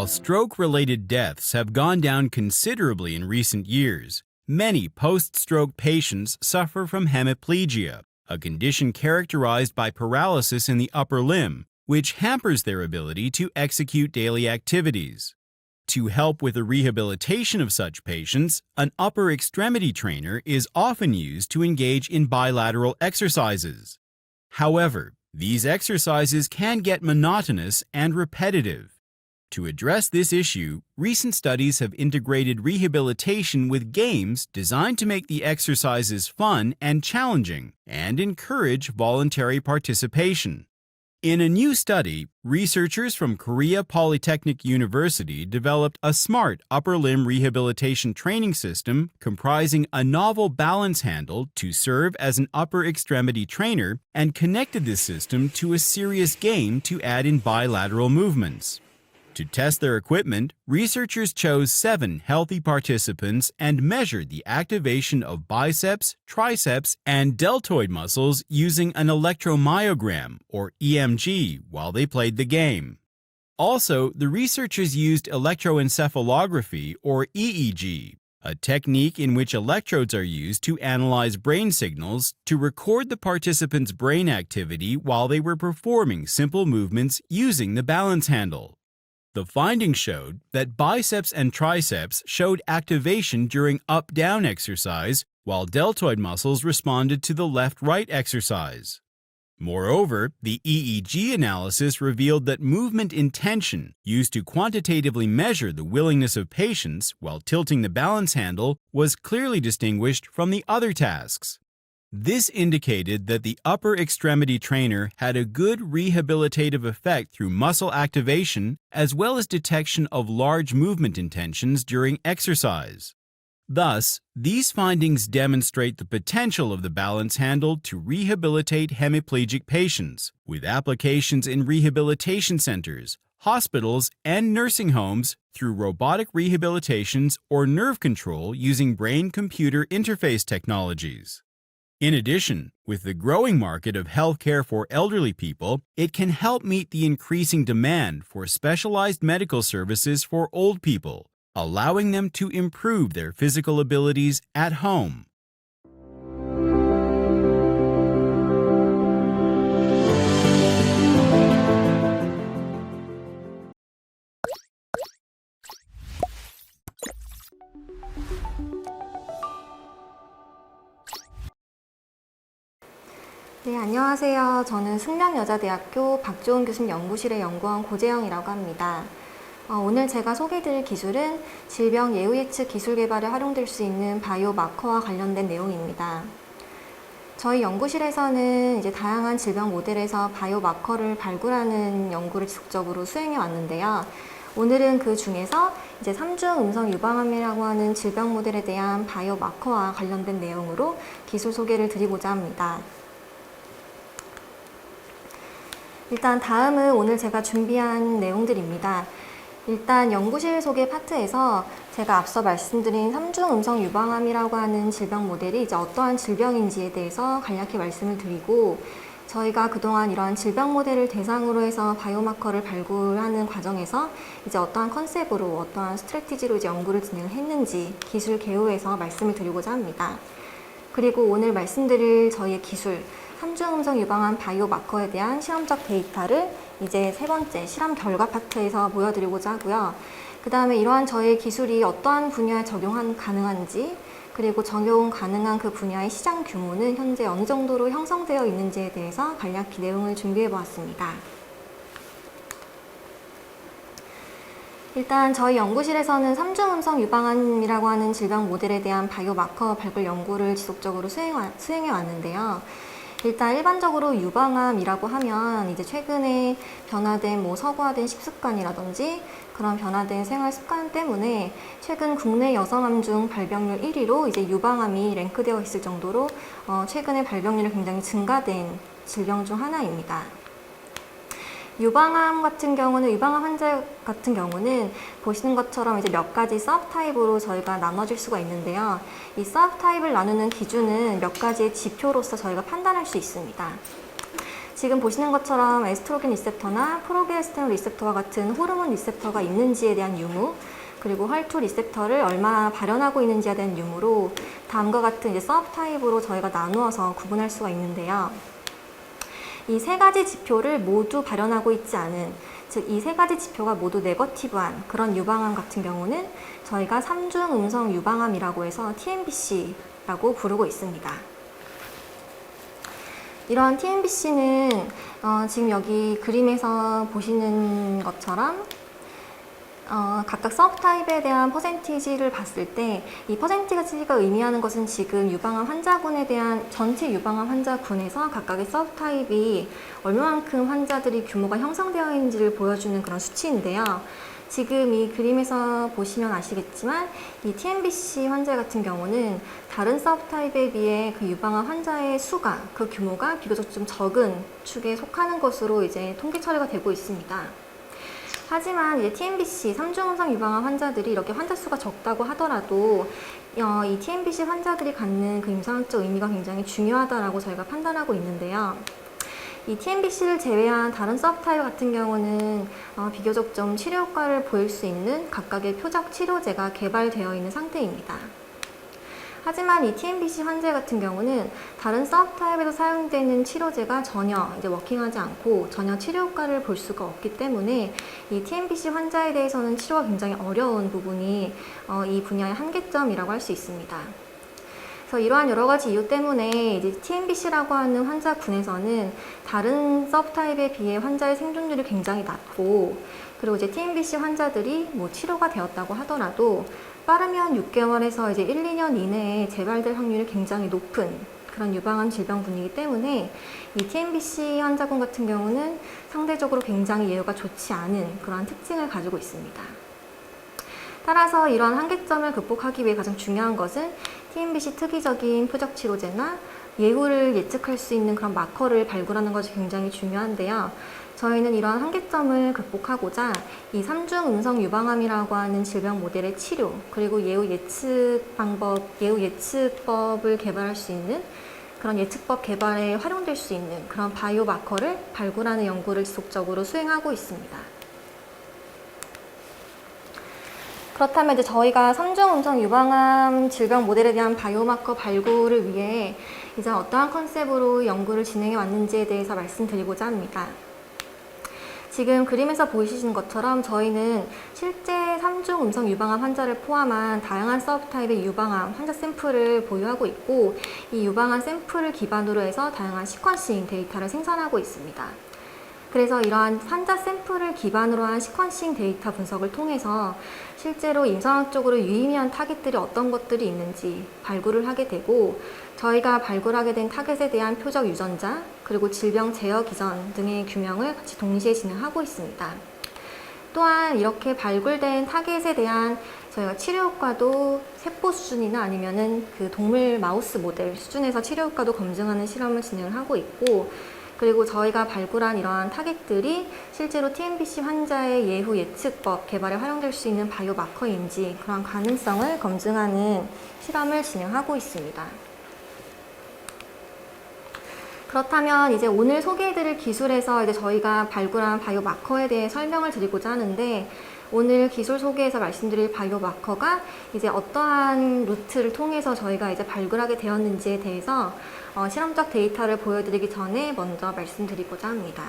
While stroke-related deaths have gone down considerably in recent years, many post-stroke patients suffer from hemiplegia, a condition characterized by paralysis in the upper limb, which hampers their ability to execute daily activities. To help with the rehabilitation of such patients, an upper extremity trainer is often used to engage in bilateral exercises. However, these exercises can get monotonous and repetitive. To address this issue, recent studies have integrated rehabilitation with games designed to make the exercises fun and challenging and encourage voluntary participation. In a new study, researchers from Korea Polytechnic University developed a smart upper limb rehabilitation training system comprising a novel balance handle to serve as an upper extremity trainer and connected this system to a serious game to add in bilateral movements. To test their equipment, researchers chose 7 healthy participants and measured the activation of biceps, triceps, and deltoid muscles using an electromyogram, or EMG, while they played the game. Also, the researchers used electroencephalography, or EEG, a technique in which electrodes are used to analyze brain signals to record the participants' brain activity while they were performing simple movements using the balance handle. The findings showed that biceps and triceps showed activation during up-down exercise, while deltoid muscles responded to the left-right exercise. Moreover, the EEG analysis revealed that movement intention, used to quantitatively measure the willingness of patients while tilting the balance handle, was clearly distinguished from the other tasks. This indicated that the upper extremity trainer had a good rehabilitative effect through muscle activation as well as detection of large movement intentions during exercise. Thus, these findings demonstrate the potential of the balance handle to rehabilitate hemiplegic patients, with applications in rehabilitation centers, hospitals, and nursing homes through robotic rehabilitations or nerve control using brain-computer interface technologies. In addition, with the growing market of healthcare for elderly people, it can help meet the increasing demand for specialized medical services for old people, allowing them to improve their physical abilities at home. 네, 안녕하세요. 저는 숙련여자대학교 박조은 교수님 연구실의 연구원 고재영이라고 합니다. 오늘 제가 소개해드릴 기술은 질병 예후 예측 기술 개발에 활용될 수 있는 바이오 마커와 관련된 내용입니다. 저희 연구실에서는 이제 다양한 질병 모델에서 바이오 마커를 발굴하는 연구를 지속적으로 수행해 왔는데요. 오늘은 그 중에서 이제 3중 음성 유방암이라고 하는 질병 모델에 대한 바이오 마커와 관련된 내용으로 기술 소개를 드리고자 합니다. 일단 다음은 오늘 제가 준비한 내용들입니다. 일단 연구실 소개 파트에서 제가 앞서 말씀드린 3중 음성 유방암이라고 하는 질병 모델이 이제 어떠한 질병인지에 대해서 간략히 말씀을 드리고, 저희가 그동안 이러한 질병 모델을 대상으로 해서 바이오마커를 발굴하는 과정에서 이제 어떠한 컨셉으로 어떠한 스트래티지로 이제 연구를 진행했는지 기술 개요에서 말씀을 드리고자 합니다. 그리고 오늘 말씀드릴 저희의 기술 3중 음성 유방암 바이오마커에 대한 실험적 데이터를 이제 세 번째 실험 결과 파트에서 보여드리고자 하고요. 그 다음에 이러한 저의 기술이 어떠한 분야에 적용 가능한지, 그리고 적용 가능한 그 분야의 시장 규모는 현재 어느 정도로 형성되어 있는지에 대해서 간략히 내용을 준비해 보았습니다. 일단 저희 연구실에서는 3중 음성 유방암이라고 하는 질병 모델에 대한 바이오마커 발굴 연구를 지속적으로 수행해 왔는데요. 일단 일반적으로 유방암이라고 하면 이제 최근에 변화된 서구화된 식습관이라든지 그런 변화된 생활 습관 때문에 최근 국내 여성암 중 발병률 1위로 이제 유방암이 랭크되어 있을 정도로 최근에 발병률이 굉장히 증가된 질병 중 하나입니다. 유방암 환자 같은 경우는 보시는 것처럼 이제 몇 가지 서브타입으로 저희가 나눠질 수가 있는데요. 이 서브타입을 나누는 기준은 몇 가지의 지표로서 저희가 판단할 수 있습니다. 지금 보시는 것처럼 에스트로겐 리셉터나 프로게스테론 리셉터와 같은 호르몬 리셉터가 있는지에 대한 유무, 그리고 헐투 리셉터를 얼마나 발현하고 있는지에 대한 유무로 다음과 같은 이제 서브타입으로 저희가 나누어서 구분할 수가 있는데요. 이 세 가지 지표를 모두 발현하고 있지 않은, 즉 이 세 가지 지표가 모두 네거티브한 그런 유방암 같은 경우는 저희가 삼중 음성 유방암이라고 해서 TNBC라고 부르고 있습니다. 이런 TNBC는 지금 여기 그림에서 보시는 것처럼 각각 서브타입에 대한 퍼센티지를 봤을 때 이 퍼센티지가 의미하는 것은 지금 유방암 환자군에 대한 전체 유방암 환자군에서 각각의 서브타입이 얼마만큼 환자들이 규모가 형성되어 있는지를 보여주는 그런 수치인데요. 지금 이 그림에서 보시면 아시겠지만 이 TNBC 환자 같은 경우는 다른 서브타입에 비해 그 유방암 환자의 수가, 그 규모가 비교적 좀 적은 축에 속하는 것으로 이제 통계 처리가 되고 있습니다. 하지만 이제 TNBC, 삼중음성 유방암 환자들이 이렇게 환자 수가 적다고 하더라도 이 TNBC 환자들이 갖는 그 임상학적 의미가 굉장히 중요하다라고 저희가 판단하고 있는데요. 이 TNBC를 제외한 다른 서브타입 같은 경우는 비교적 좀 치료 효과를 보일 수 있는 각각의 표적 치료제가 개발되어 있는 상태입니다. 하지만 이 TNBC 환자 같은 경우는 다른 서브타입에서 사용되는 치료제가 전혀 이제 워킹하지 않고 전혀 치료 효과를 볼 수가 없기 때문에 이 TNBC 환자에 대해서는 치료가 굉장히 어려운 부분이 이 분야의 한계점이라고 할 수 있습니다. 그래서 이러한 여러 가지 이유 때문에 이제 TNBC라고 하는 환자군에서는 다른 서브타입에 비해 환자의 생존율이 굉장히 낮고, 그리고 이제 TNBC 환자들이 뭐 치료가 되었다고 하더라도 빠르면 6개월에서 이제 1, 2년 이내에 재발될 확률이 굉장히 높은 그런 유방암 질병군이기 때문에 이 TNBC 환자군 같은 경우는 상대적으로 굉장히 예후가 좋지 않은 그러한 특징을 가지고 있습니다. 따라서 이러한 한계점을 극복하기 위해 가장 중요한 것은 TNBC 특이적인 표적 치료제나 예후를 예측할 수 있는 그런 마커를 발굴하는 것이 굉장히 중요한데요. 저희는 이러한 한계점을 극복하고자 이 삼중 음성 유방암이라고 하는 질병 모델의 치료, 그리고 예후 예측 방법, 예후 예측법을 개발할 수 있는 그런 예측법 개발에 활용될 수 있는 그런 바이오 마커를 발굴하는 연구를 지속적으로 수행하고 있습니다. 그렇다면 이제 저희가 삼중 음성 유방암 질병 모델에 대한 바이오마커 발굴을 위해 이제 어떠한 컨셉으로 연구를 진행해 왔는지에 대해서 말씀드리고자 합니다. 지금 그림에서 보이시는 것처럼 저희는 실제 삼중 음성 유방암 환자를 포함한 다양한 서브타입의 유방암 환자 샘플을 보유하고 있고, 이 유방암 샘플을 기반으로 해서 다양한 시퀀싱 데이터를 생산하고 있습니다. 그래서 이러한 환자 샘플을 기반으로 한 시퀀싱 데이터 분석을 통해서 실제로 임상학적으로 유의미한 타깃들이 어떤 것들이 있는지 발굴을 하게 되고, 저희가 발굴하게 된 타깃에 대한 표적 유전자, 그리고 질병 제어 기전 등의 규명을 같이 동시에 진행하고 있습니다. 또한 이렇게 발굴된 타깃에 대한 저희가 치료 효과도 세포 수준이나 아니면은 그 동물 마우스 모델 수준에서 치료 효과도 검증하는 실험을 진행을 하고 있고, 그리고 저희가 발굴한 이러한 타깃들이 실제로 TNBC 환자의 예후 예측법 개발에 활용될 수 있는 바이오 마커인지 그런 가능성을 검증하는 실험을 진행하고 있습니다. 그렇다면 이제 오늘 소개해드릴 기술에서 이제 저희가 발굴한 바이오 마커에 대해 설명을 드리고자 하는데, 오늘 기술 소개에서 말씀드릴 바이오 마커가 이제 어떠한 루트를 통해서 저희가 이제 발굴하게 되었는지에 대해서 실험적 데이터를 보여드리기 전에 먼저 말씀드리고자 합니다.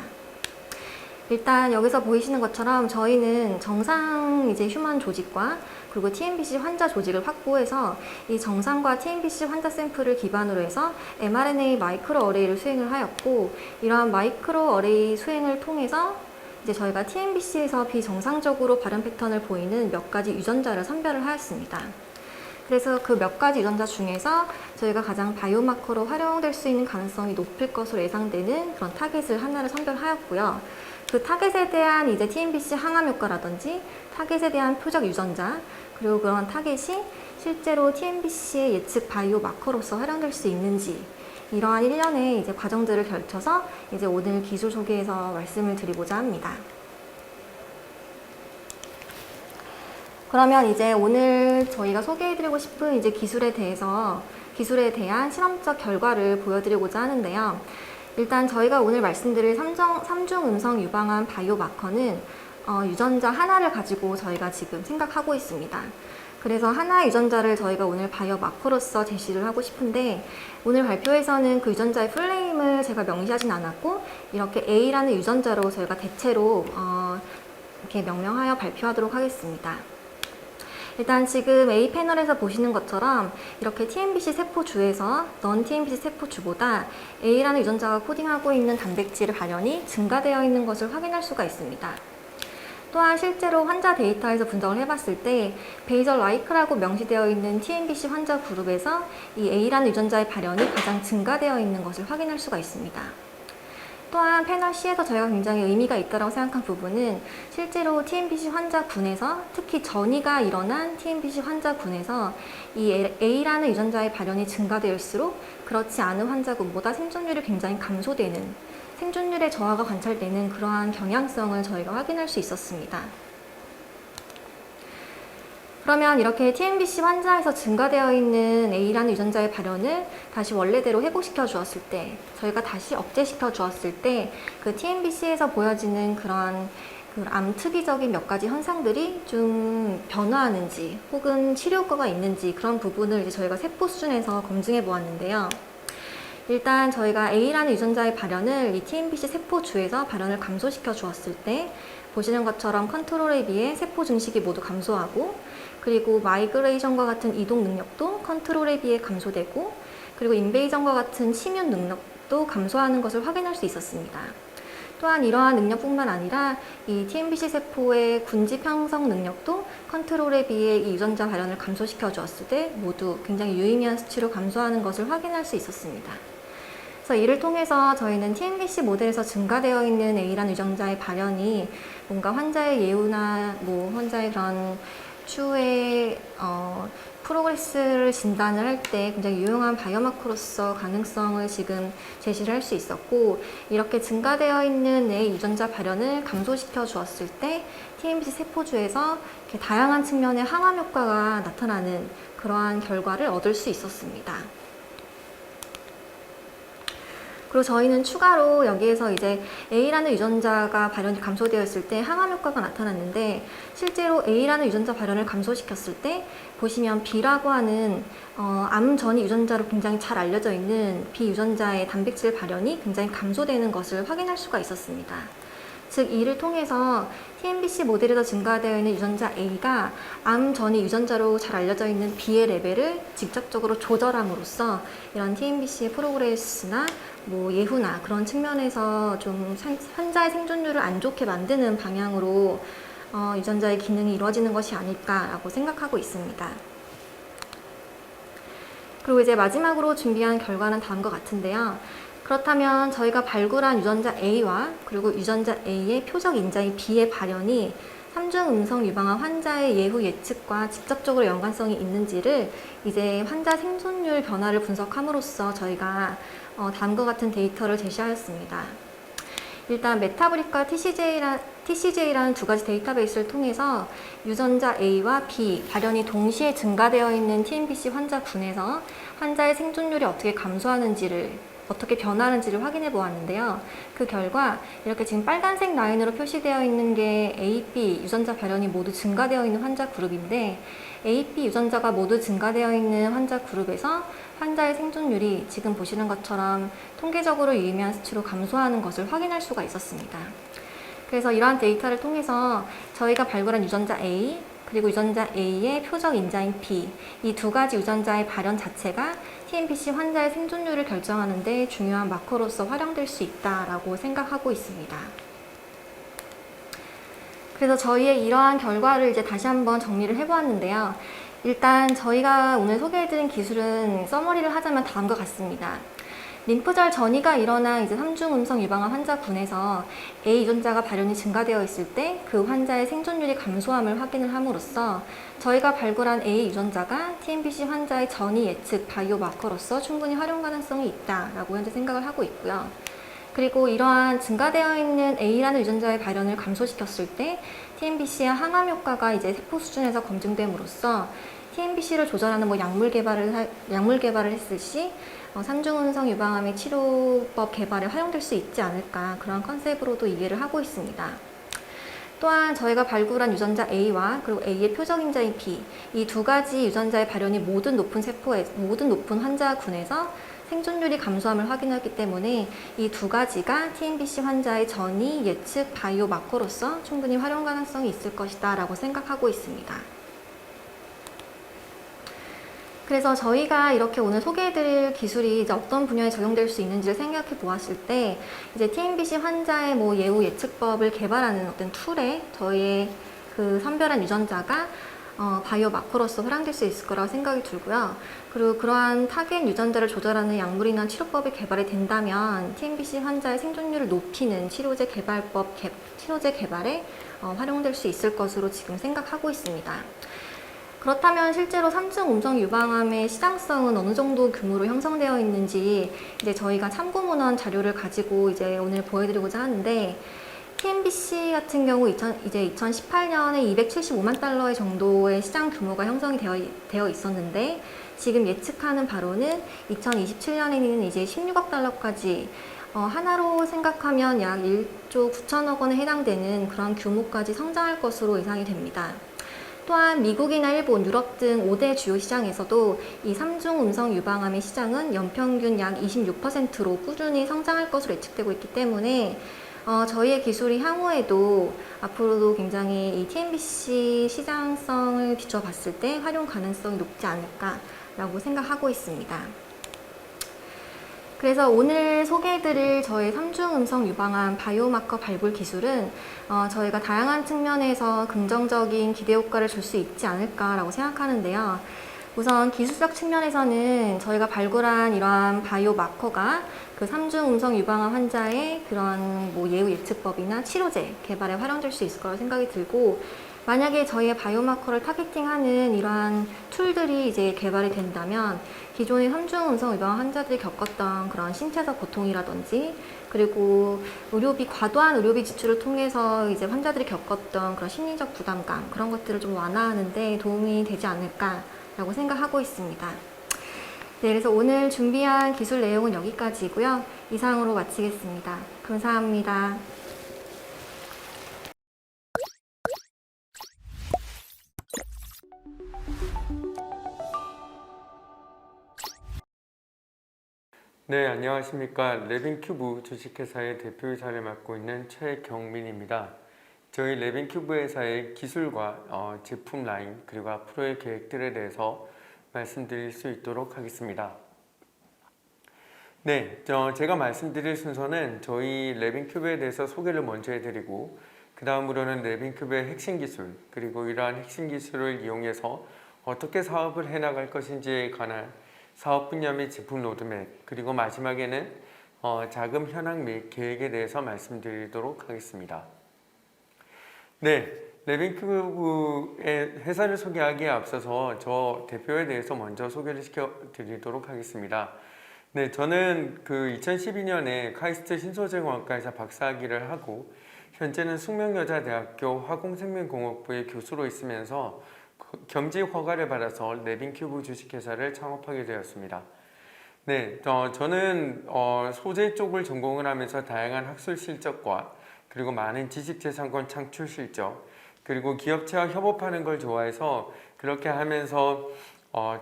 일단 여기서 보이시는 것처럼 저희는 정상 이제 휴먼 조직과 그리고 TNBC 환자 조직을 확보해서 이 정상과 TNBC 환자 샘플을 기반으로 해서 mRNA 마이크로 어레이를 수행을 하였고, 이러한 마이크로 어레이 수행을 통해서 이제 저희가 TNBC에서 비정상적으로 발현 패턴을 보이는 몇 가지 유전자를 선별을 하였습니다. 그래서 그 몇 가지 유전자 중에서 저희가 가장 바이오마커로 활용될 수 있는 가능성이 높을 것으로 예상되는 그런 타겟을 하나를 선별하였고요. 그 타겟에 대한 이제 TNBC 항암 효과라든지 타겟에 대한 표적 유전자, 그리고 그런 타겟이 실제로 TNBC의 예측 바이오마커로서 활용될 수 있는지, 이러한 일련의 이제 과정들을 걸쳐서 이제 오늘 기술 소개에서 말씀을 드리고자 합니다. 그러면 이제 오늘 저희가 소개해드리고 싶은 이제 기술에 대한 실험적 결과를 보여드리고자 하는데요. 일단 저희가 오늘 말씀드릴 3중 음성 유방암 바이오 마커는 유전자 하나를 가지고 저희가 지금 생각하고 있습니다. 그래서 하나의 유전자를 저희가 오늘 바이오 마커로서 제시를 하고 싶은데, 오늘 발표에서는 그 유전자의 풀네임을 제가 명시하진 않았고, 이렇게 A라는 유전자로 저희가 대체로 이렇게 명명하여 발표하도록 하겠습니다. 일단 지금 A 패널에서 보시는 것처럼 이렇게 TMBC 세포주에서 넌 TMBC 세포주보다 A라는 유전자가 코딩하고 있는 단백질의 발현이 증가되어 있는 것을 확인할 수가 있습니다. 또한 실제로 환자 데이터에서 분석을 해봤을 때 베이절 라이크라고 명시되어 있는 TMBC 환자 그룹에서 이 A라는 유전자의 발현이 가장 증가되어 있는 것을 확인할 수가 있습니다. 또한 패널 C에서 저희가 굉장히 의미가 있다고 생각한 부분은 실제로 TMBC 환자군에서, 특히 전이가 일어난 TMBC 환자군에서 이 A라는 유전자의 발현이 증가될수록 그렇지 않은 환자군보다 생존율이 굉장히 감소되는, 생존율의 저하가 관찰되는 그러한 경향성을 저희가 확인할 수 있었습니다. 그러면 이렇게 TMBC 환자에서 증가되어 있는 A라는 유전자의 발현을 다시 원래대로 회복시켜 주었을 때, 저희가 다시 억제시켜 주었을 때 그 TMBC에서 보여지는 그런 암 특이적인 몇 가지 현상들이 좀 변화하는지 혹은 치료 효과가 있는지, 그런 부분을 이제 저희가 세포 수준에서 검증해 보았는데요. 일단 저희가 A라는 유전자의 발현을 이 TMBC 세포주에서 발현을 감소시켜 주었을 때 보시는 것처럼 컨트롤에 비해 세포 증식이 모두 감소하고, 그리고 마이그레이션과 같은 이동 능력도 컨트롤에 비해 감소되고, 그리고 인베이전과 같은 침윤 능력도 감소하는 것을 확인할 수 있었습니다. 또한 이러한 능력뿐만 아니라 이 TMBC 세포의 군집 형성 능력도 컨트롤에 비해 이 유전자 발현을 감소시켜 주었을 때 모두 굉장히 유의미한 수치로 감소하는 것을 확인할 수 있었습니다. 그래서 이를 통해서 저희는 TMBC 모델에서 증가되어 있는 A라는 유전자의 발현이 뭔가 환자의 예후나 환자의 그런 추후의 프로그레스를 진단을 할 때 굉장히 유용한 바이오마커로서 가능성을 지금 제시를 할 수 있었고, 이렇게 증가되어 있는 A 유전자 발현을 감소시켜 주었을 때 TMBC 세포주에서 이렇게 다양한 측면의 항암 효과가 나타나는 그러한 결과를 얻을 수 있었습니다. 그리고 저희는 추가로 여기에서 이제 A라는 유전자가 발현이 감소되었을 때 항암 효과가 나타났는데, 실제로 A라는 유전자 발현을 감소시켰을 때 보시면 B라고 하는 암 전이 유전자로 굉장히 잘 알려져 있는 B 유전자의 단백질 발현이 굉장히 감소되는 것을 확인할 수가 있었습니다. 즉 이를 통해서 TMBC 모델에서 증가되어 있는 유전자 A가 암 전이 유전자로 잘 알려져 있는 B의 레벨을 직접적으로 조절함으로써 이런 TMBC의 프로그레스나 예후나 그런 측면에서 좀 환자의 생존율을 안 좋게 만드는 방향으로 유전자의 기능이 이루어지는 것이 아닐까라고 생각하고 있습니다. 그리고 이제 마지막으로 준비한 결과는 다음과 같은데요. 그렇다면 저희가 발굴한 유전자 A와 그리고 유전자 A의 표적 인자인 B의 발현이 3중 음성 유방암 환자의 예후 예측과 직접적으로 연관성이 있는지를 이제 환자 생존율 변화를 분석함으로써 저희가 다음과 같은 데이터를 제시하였습니다. 일단 메타브릭과 TCJ라는 두 가지 데이터베이스를 통해서 유전자 A와 B 발현이 동시에 증가되어 있는 TMBC 환자군에서 환자의 생존율이 어떻게 어떻게 변화하는지를 확인해 보았는데요. 그 결과 이렇게 지금 빨간색 라인으로 표시되어 있는 게 A, B 유전자 발현이 모두 증가되어 있는 환자 그룹인데, A, B 유전자가 모두 증가되어 있는 환자 그룹에서 환자의 생존율이 지금 보시는 것처럼 통계적으로 유의미한 수치로 감소하는 것을 확인할 수가 있었습니다. 그래서 이러한 데이터를 통해서 저희가 발굴한 유전자 A 그리고 유전자 A의 표적 인자인 B, 이 두 가지 유전자의 발현 자체가 TMBC 환자의 생존율을 결정하는 데 중요한 마커로서 활용될 수 있다라고 생각하고 있습니다. 그래서 저희의 이러한 결과를 이제 다시 한번 정리를 해보았는데요. 일단 저희가 오늘 소개해드린 기술은 서머리를 하자면 다음과 같습니다. 림프절 전이가 일어난 이제 3중 음성 유방암 환자군에서 A 유전자가 발현이 증가되어 있을 때 그 환자의 생존율이 감소함을 확인을 함으로써 저희가 발굴한 A 유전자가 TMBC 환자의 전이 예측 바이오 마커로서 충분히 활용 가능성이 있다라고 현재 생각을 하고 있고요. 그리고 이러한 증가되어 있는 A라는 유전자의 발현을 감소시켰을 때 TMBC의 항암 효과가 이제 세포 수준에서 검증됨으로써 TMBC를 조절하는 약물 개발을 했을 시 삼중음성 유방암의 치료법 개발에 활용될 수 있지 않을까, 그런 컨셉으로도 이해를 하고 있습니다. 또한 저희가 발굴한 유전자 A와 그리고 A의 표적 인자인 B, 이 두 가지 유전자의 발현이 모든 높은 환자군에서 생존율이 감소함을 확인했기 때문에 이 두 가지가 TNBC 환자의 전이 예측 바이오 마커로서 충분히 활용 가능성이 있을 것이다 라고 생각하고 있습니다. 그래서 저희가 이렇게 오늘 소개해드릴 기술이 이제 어떤 분야에 적용될 수 있는지를 생각해 보았을 때, 이제 TNBC 환자의 예후 예측법을 개발하는 어떤 툴에 저희의 그 선별한 유전자가 바이오 마커로서 활용될 수 있을 거라고 생각이 들고요. 그리고 그러한 타겟 유전자를 조절하는 약물이나 치료법이 개발이 된다면 TNBC 환자의 생존율을 높이는 치료제 개발에 활용될 수 있을 것으로 지금 생각하고 있습니다. 그렇다면 실제로 삼중 음성 유방암의 시장성은 어느 정도 규모로 형성되어 있는지 이제 저희가 참고 문헌 자료를 가지고 이제 오늘 보여드리고자 하는데, TNBC 같은 경우 이제 2018년에 275만 달러의 정도의 시장 규모가 형성이 되어 있었는데, 지금 예측하는 바로는 2027년에는 이제 16억 달러까지, 하나로 생각하면 약 1조 9천억 원에 해당되는 그런 규모까지 성장할 것으로 예상이 됩니다. 또한 미국이나 일본, 유럽 등 5대 주요 시장에서도 이 삼중 음성 유방암의 시장은 연평균 약 26%로 꾸준히 성장할 것으로 예측되고 있기 때문에 저희의 기술이 향후에도 앞으로도 굉장히 이 TNBC 시장성을 비춰봤을 때 활용 가능성이 높지 않을까라고 생각하고 있습니다. 그래서 오늘 소개해드릴 저희 삼중음성 유방암 바이오마커 발굴 기술은 저희가 다양한 측면에서 긍정적인 기대 효과를 줄 수 있지 않을까라고 생각하는데요. 우선 기술적 측면에서는 저희가 발굴한 이러한 바이오마커가 그 삼중음성 유방암 환자의 그런 예후 예측법이나 치료제 개발에 활용될 수 있을 거라고 생각이 들고, 만약에 저희의 바이오마커를 타겟팅하는 이러한 툴들이 이제 개발이 된다면 기존의 삼중음성 유방암 환자들이 겪었던 그런 신체적 고통이라든지, 그리고 과도한 의료비 지출을 통해서 이제 환자들이 겪었던 그런 심리적 부담감, 그런 것들을 좀 완화하는 데 도움이 되지 않을까라고 생각하고 있습니다. 네, 그래서 오늘 준비한 기술 내용은 여기까지고요. 이상으로 마치겠습니다. 감사합니다. 네, 안녕하십니까. 레빈큐브 주식회사의 대표이사를 맡고 있는 최경민입니다. 저희 레빈큐브 회사의 기술과 제품 라인, 그리고 앞으로의 계획들에 대해서 말씀드릴 수 있도록 하겠습니다. 네, 제가 말씀드릴 순서는 저희 레빈큐브에 대해서 소개를 먼저 해드리고, 그 다음으로는 레빈큐브의 핵심 기술, 그리고 이러한 핵심 기술을 이용해서 어떻게 사업을 해나갈 것인지에 관한 사업 분야 및 제품 로드맵, 그리고 마지막에는 자금 현황 및 계획에 대해서 말씀드리도록 하겠습니다. 네, 레빈큐브의 회사를 소개하기에 앞서서 저 대표에 대해서 먼저 소개를 시켜드리도록 하겠습니다. 네, 저는 그 2012년에 카이스트 신소재공학과에서 박사학위를 하고 현재는 숙명여자대학교 화공생명공학부의 교수로 있으면서 겸직 허가를 받아서 레빈큐브 주식회사를 창업하게 되었습니다. 네, 저는 소재 쪽을 전공을 하면서 다양한 학술 실적과 그리고 많은 지식재산권 창출 실적, 그리고 기업체와 협업하는 걸 좋아해서 그렇게 하면서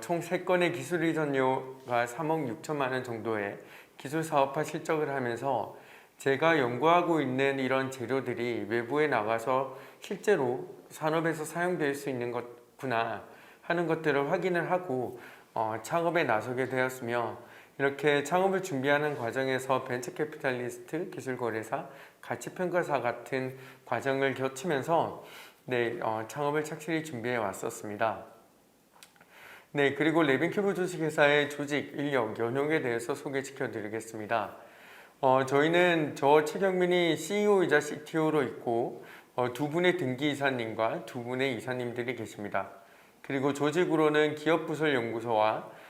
총 3건의 기술 이전료가 3억 6천만 원 정도의 기술 사업화 실적을 하면서 제가 연구하고 있는 이런 재료들이 외부에 나가서 실제로 산업에서 사용될 수 있는 것구나 하는 것들을 확인을 하고 창업에 나서게 되었으며, 이렇게 창업을 준비하는 과정에서 벤처캐피탈리스트, 기술거래사, 가치평가사 같은 과정을 거치면서 창업을 착실히 준비해 왔었습니다. 네, 그리고 레빈큐브 주식회사의 조직, 인력, 연용에 대해서 소개시켜 드리겠습니다. 저희는 저 최경민이 CEO이자 CTO로 있고 두 분의 등기이사님과 두 분의 이사님들이 계십니다. 그리고 조직으로는 기업부설연구소와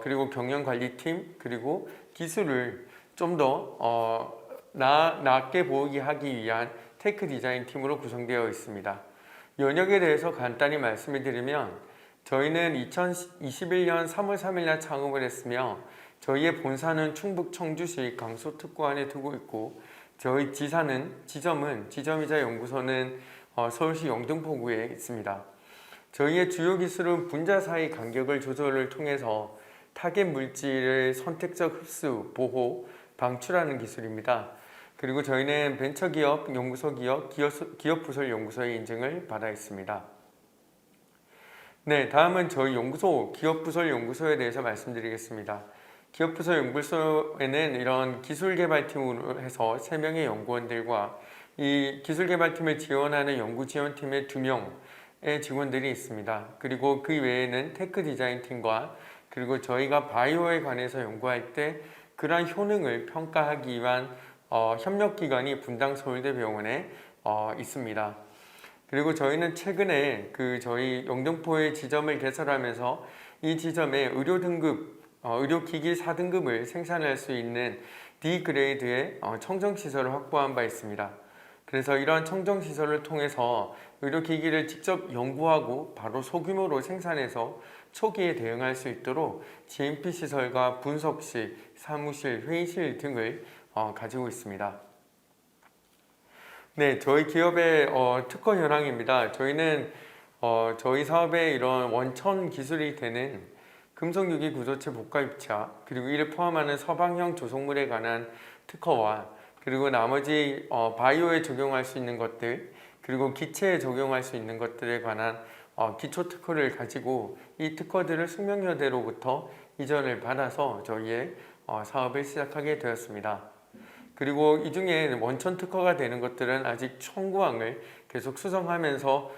그리고 경영관리팀, 그리고 기술을 좀 더 낮게 보이게 하기 위한 테크 디자인 팀으로 구성되어 있습니다. 연역에 대해서 간단히 말씀을 드리면, 저희는 2021년 3월 3일 날 창업을 했으며 저희의 본사는 충북 청주시 강서특구안에 두고 있고 저희 지점이자 연구소는 서울시 영등포구에 있습니다. 저희의 주요 기술은 분자 사이 간격을 조절을 통해서 타겟 물질을 선택적 흡수, 보호, 방출하는 기술입니다. 그리고 저희는 벤처기업, 연구소 기업 부설 연구소의 인증을 받아 있습니다. 네, 다음은 저희 연구소, 기업 부설 연구소에 대해서 말씀드리겠습니다. 기업 부설 연구소에는 이런 기술개발팀으로 해서 3명의 연구원들과 이 기술개발팀을 지원하는 연구지원팀의 2명의 직원들이 있습니다. 그리고 그 외에는 테크 디자인팀과 그리고 저희가 바이오에 관해서 연구할 때 그러한 효능을 평가하기 위한 협력기관이 분당 서울대병원에 있습니다. 그리고 저희는 최근에 저희 영등포의 지점을 개설하면서 이 지점에 의료기기 4등급을 생산할 수 있는 D그레이드의 청정시설을 확보한 바 있습니다. 그래서 이러한 청정시설을 통해서 의료기기를 직접 연구하고 바로 소규모로 생산해서 초기에 대응할 수 있도록 GMP 시설과 분석실, 사무실, 회의실 등을 가지고 있습니다. 네, 저희 기업의 특허 현황입니다. 저희는 저희 사업의 이런 원천 기술이 되는 금속유기 구조체 복합 입차 그리고 이를 포함하는 서방형 조성물에 관한 특허와 그리고 나머지 바이오에 적용할 수 있는 것들 그리고 기체에 적용할 수 있는 것들에 관한 기초 특허를 가지고 이 특허들을 숙명여대로부터 이전을 받아서 저희의 사업을 시작하게 되었습니다. 그리고 이 중에 원천 특허가 되는 것들은 아직 청구항을 계속 수정하면서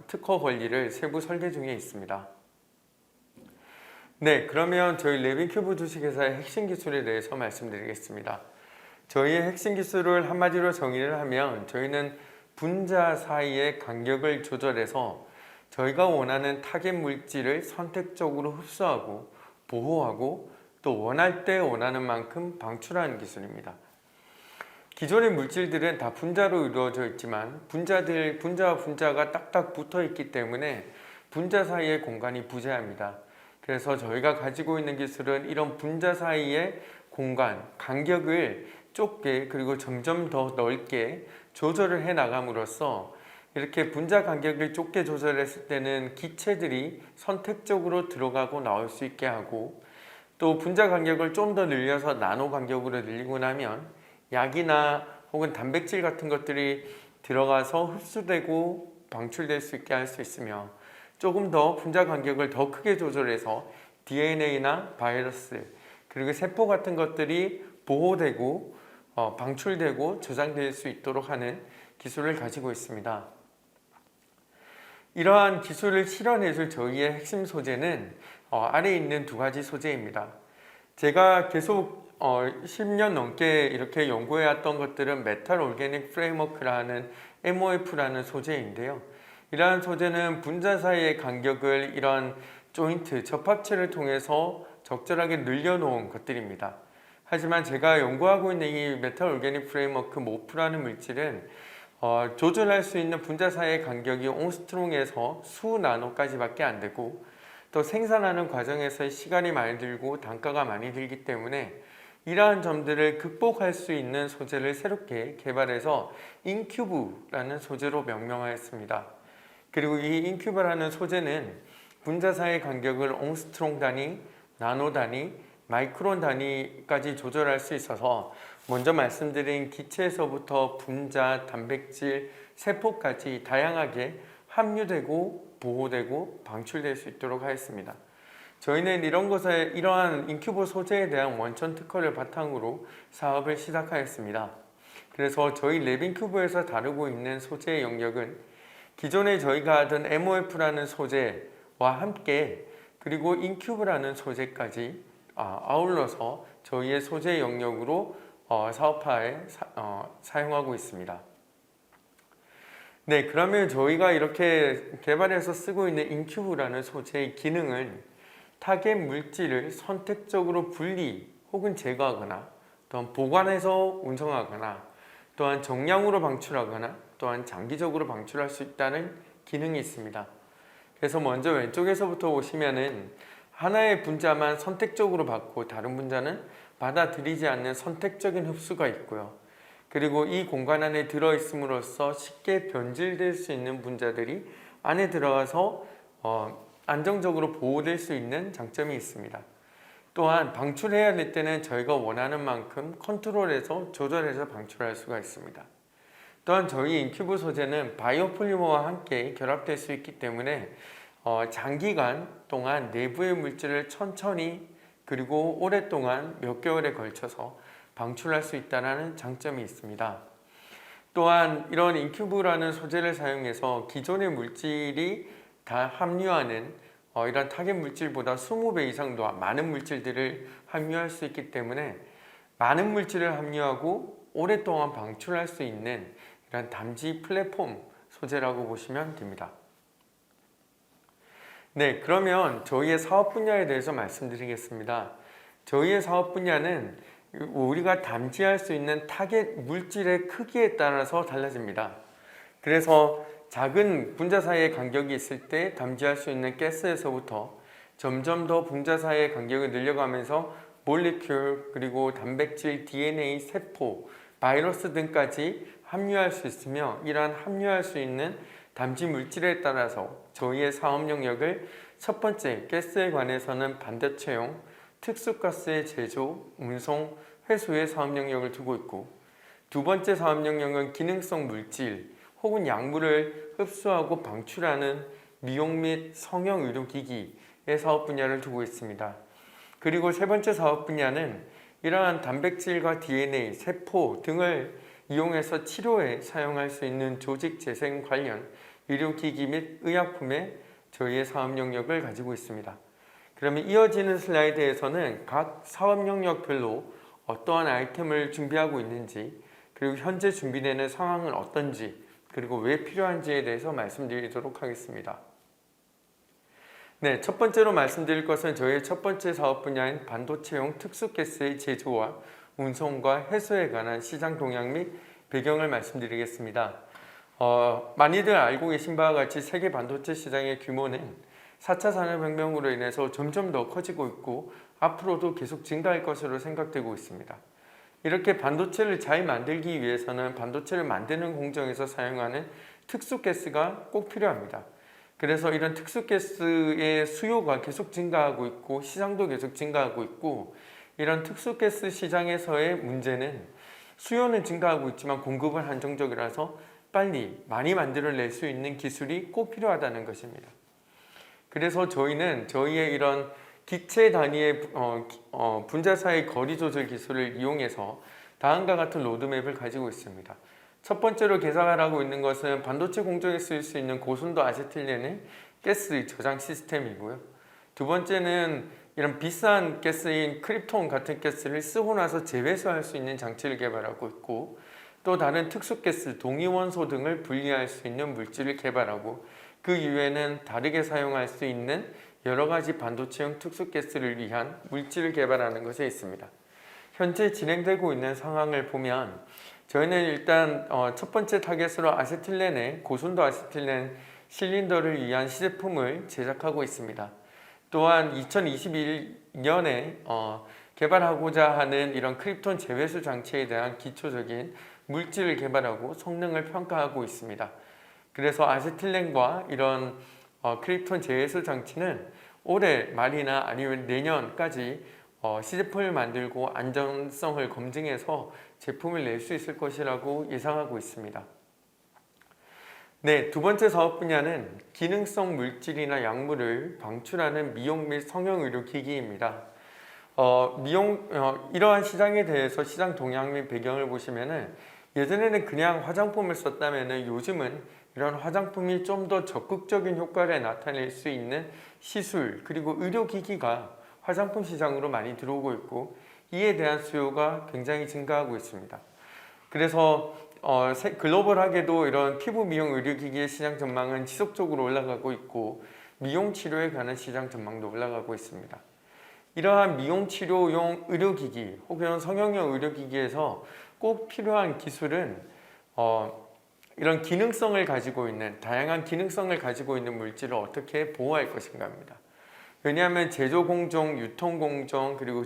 특허 권리를 세부 설계 중에 있습니다. 네, 그러면 저희 레빈큐브 주식회사의 핵심 기술에 대해서 말씀드리겠습니다. 저희의 핵심 기술을 한마디로 정의를 하면 저희는 분자 사이의 간격을 조절해서 저희가 원하는 타겟 물질을 선택적으로 흡수하고 보호하고 또 원할 때 원하는 만큼 방출하는 기술입니다. 기존의 물질들은 다 분자로 이루어져 있지만 분자와 분자가 딱딱 붙어 있기 때문에 분자 사이의 공간이 부재합니다. 그래서 저희가 가지고 있는 기술은 이런 분자 사이의 공간, 간격을 좁게 그리고 점점 더 넓게 조절을 해 나감으로써 이렇게 분자 간격을 좁게 조절했을 때는 기체들이 선택적으로 들어가고 나올 수 있게 하고 또 분자 간격을 좀 더 늘려서 나노 간격으로 늘리고 나면 약이나 혹은 단백질 같은 것들이 들어가서 흡수되고 방출될 수 있게 할 수 있으며 조금 더 분자 간격을 더 크게 조절해서 DNA나 바이러스 그리고 세포 같은 것들이 보호되고 방출되고 저장될 수 있도록 하는 기술을 가지고 있습니다. 이러한 기술을 실현해줄 저희의 핵심 소재는 아래에 있는 2가지 소재입니다. 제가 계속 10년 넘게 이렇게 연구해왔던 것들은 메탈 오르게닉 프레임워크라는 MOF라는 소재인데요. 이러한 소재는 분자 사이의 간격을 이런 조인트, 접합체를 통해서 적절하게 늘려놓은 것들입니다. 하지만 제가 연구하고 있는 이 메탈 오르게닉 프레임워크 MOF라는 물질은 조절할 수 있는 분자 사이의 간격이 옹스트롱에서 수 나노까지밖에 안 되고 또 생산하는 과정에서 시간이 많이 들고 단가가 많이 들기 때문에 이러한 점들을 극복할 수 있는 소재를 새롭게 개발해서 인큐브라는 소재로 명명하였습니다. 그리고 이 인큐브라는 소재는 분자 사이의 간격을 옹스트롱 단위, 나노 단위, 마이크론 단위까지 조절할 수 있어서 먼저 말씀드린 기체에서부터 분자, 단백질, 세포까지 다양하게 함유되고 보호되고 방출될 수 있도록 하였습니다. 저희는 이러한 인큐브 소재에 대한 원천 특허를 바탕으로 사업을 시작하였습니다. 그래서 저희 랩인큐브에서 다루고 있는 소재의 영역은 기존에 저희가 하던 MOF라는 소재와 함께 그리고 인큐브라는 소재까지 아울러서 저희의 소재 영역으로 사업화에 사용하고 있습니다. 네, 그러면 저희가 이렇게 개발해서 쓰고 있는 인큐브라는 소재의 기능은 타겟 물질을 선택적으로 분리 혹은 제거하거나 또한 보관해서 운송하거나 또한 정량으로 방출하거나 또한 장기적으로 방출할 수 있다는 기능이 있습니다. 그래서 먼저 왼쪽에서부터 보시면은 하나의 분자만 선택적으로 받고 다른 분자는 받아들이지 않는 선택적인 흡수가 있고요. 그리고 이 공간 안에 들어있음으로써 쉽게 변질될 수 있는 분자들이 안에 들어가서 안정적으로 보호될 수 있는 장점이 있습니다. 또한 방출해야 될 때는 저희가 원하는 만큼 컨트롤해서 조절해서 방출할 수가 있습니다. 또한 저희 인큐브 소재는 바이오폴리머와 함께 결합될 수 있기 때문에 장기간 동안 내부의 물질을 천천히 그리고 오랫동안 몇 개월에 걸쳐서 방출할 수 있다는 장점이 있습니다. 또한 이런 인큐브라는 소재를 사용해서 기존의 물질이 다 함유하는 이런 타겟 물질보다 20배 이상 더 많은 물질들을 함유할 수 있기 때문에 많은 물질을 함유하고 오랫동안 방출할 수 있는 이런 담지 플랫폼 소재라고 보시면 됩니다. 네, 그러면 저희의 사업 분야에 대해서 말씀드리겠습니다. 저희의 사업 분야는 우리가 담지할 수 있는 타겟 물질의 크기에 따라서 달라집니다. 그래서 작은 분자 사이의 간격이 있을 때 담지할 수 있는 가스에서부터 점점 더 분자 사이의 간격을 늘려가면서 몰리큘, 그리고 단백질, DNA, 세포, 바이러스 등까지 함유할 수 있으며 이러한 함유할 수 있는 담지 물질에 따라서 저희의 사업 영역을 첫 번째, 가스에 관해서는 반도체용, 특수가스의 제조, 운송, 회수의 사업 영역을 두고 있고 두 번째 사업 영역은 기능성 물질 혹은 약물을 흡수하고 방출하는 미용 및 성형 의료기기의 사업 분야를 두고 있습니다. 그리고 세 번째 사업 분야는 이러한 단백질과 DNA, 세포 등을 이용해서 치료에 사용할 수 있는 조직 재생 관련 의료기기 및 의약품의 저희의 사업 영역을 가지고 있습니다. 그러면 이어지는 슬라이드에서는 각 사업 영역별로 어떠한 아이템을 준비하고 있는지 그리고 현재 준비되는 상황은 어떤지 그리고 왜 필요한지에 대해서 말씀드리도록 하겠습니다. 네, 첫 번째로 말씀드릴 것은 저희의 첫 번째 사업 분야인 반도체용 특수가스의 제조와 운송과 회수에 관한 시장 동향 및 배경을 말씀드리겠습니다. 많이들 알고 계신 바와 같이 세계 반도체 시장의 규모는 4차 산업혁명으로 인해서 점점 더 커지고 있고 앞으로도 계속 증가할 것으로 생각되고 있습니다. 이렇게 반도체를 잘 만들기 위해서는 반도체를 만드는 공정에서 사용하는 특수가스가 꼭 필요합니다. 그래서 이런 특수가스의 수요가 계속 증가하고 있고 시장도 계속 증가하고 있고 이런 특수가스 시장에서의 문제는 수요는 증가하고 있지만 공급은 한정적이라서 빨리 많이 만들어낼 수 있는 기술이 꼭 필요하다는 것입니다. 그래서 저희는 저희의 이런 기체 단위의 분자 사이 거리 조절 기술을 이용해서 다음과 같은 로드맵을 가지고 있습니다. 첫 번째로 개발하고 있는 것은 반도체 공정에 쓰일 수 있는 고순도 아세틸렌의 가스 저장 시스템이고요. 두 번째는 이런 비싼 가스인 크립톤 같은 가스를 쓰고 나서 재회수할 수 있는 장치를 개발하고 있고 또 다른 특수가스, 동위원소 등을 분리할 수 있는 물질을 개발하고 그 이외에는 다르게 사용할 수 있는 여러 가지 반도체용 특수가스를 위한 물질을 개발하는 것에 있습니다. 현재 진행되고 있는 상황을 보면 저희는 일단 첫 번째 타겟으로 아세틸렌의 고순도 아세틸렌 실린더를 위한 시제품을 제작하고 있습니다. 또한 2021년에 개발하고자 하는 이런 크립톤 재회수 장치에 대한 기초적인 물질을 개발하고 성능을 평가하고 있습니다. 그래서 아세틸렌과 이런 크립톤 재회수 장치는 올해 말이나 아니면 내년까지 시제품을 만들고 안전성을 검증해서 제품을 낼 수 있을 것이라고 예상하고 있습니다. 네, 두 번째 사업 분야는 기능성 물질이나 약물을 방출하는 미용 및 성형 의료 기기입니다. 이러한 시장에 대해서 시장 동향 및 배경을 보시면은 예전에는 그냥 화장품을 썼다면은 요즘은 이런 화장품이 좀 더 적극적인 효과를 나타낼 수 있는 시술 그리고 의료기기가 화장품 시장으로 많이 들어오고 있고 이에 대한 수요가 굉장히 증가하고 있습니다. 그래서 글로벌하게도 이런 피부 미용 의료기기의 시장 전망은 지속적으로 올라가고 있고 미용 치료에 관한 시장 전망도 올라가고 있습니다. 이러한 미용 치료용 의료기기 혹은 성형용 의료기기에서 꼭 필요한 기술은 이런 기능성을 가지고 있는 다양한 기능성을 가지고 있는 물질을 어떻게 보호할 것인가 합니다. 왜냐하면 제조 공정, 유통 공정 그리고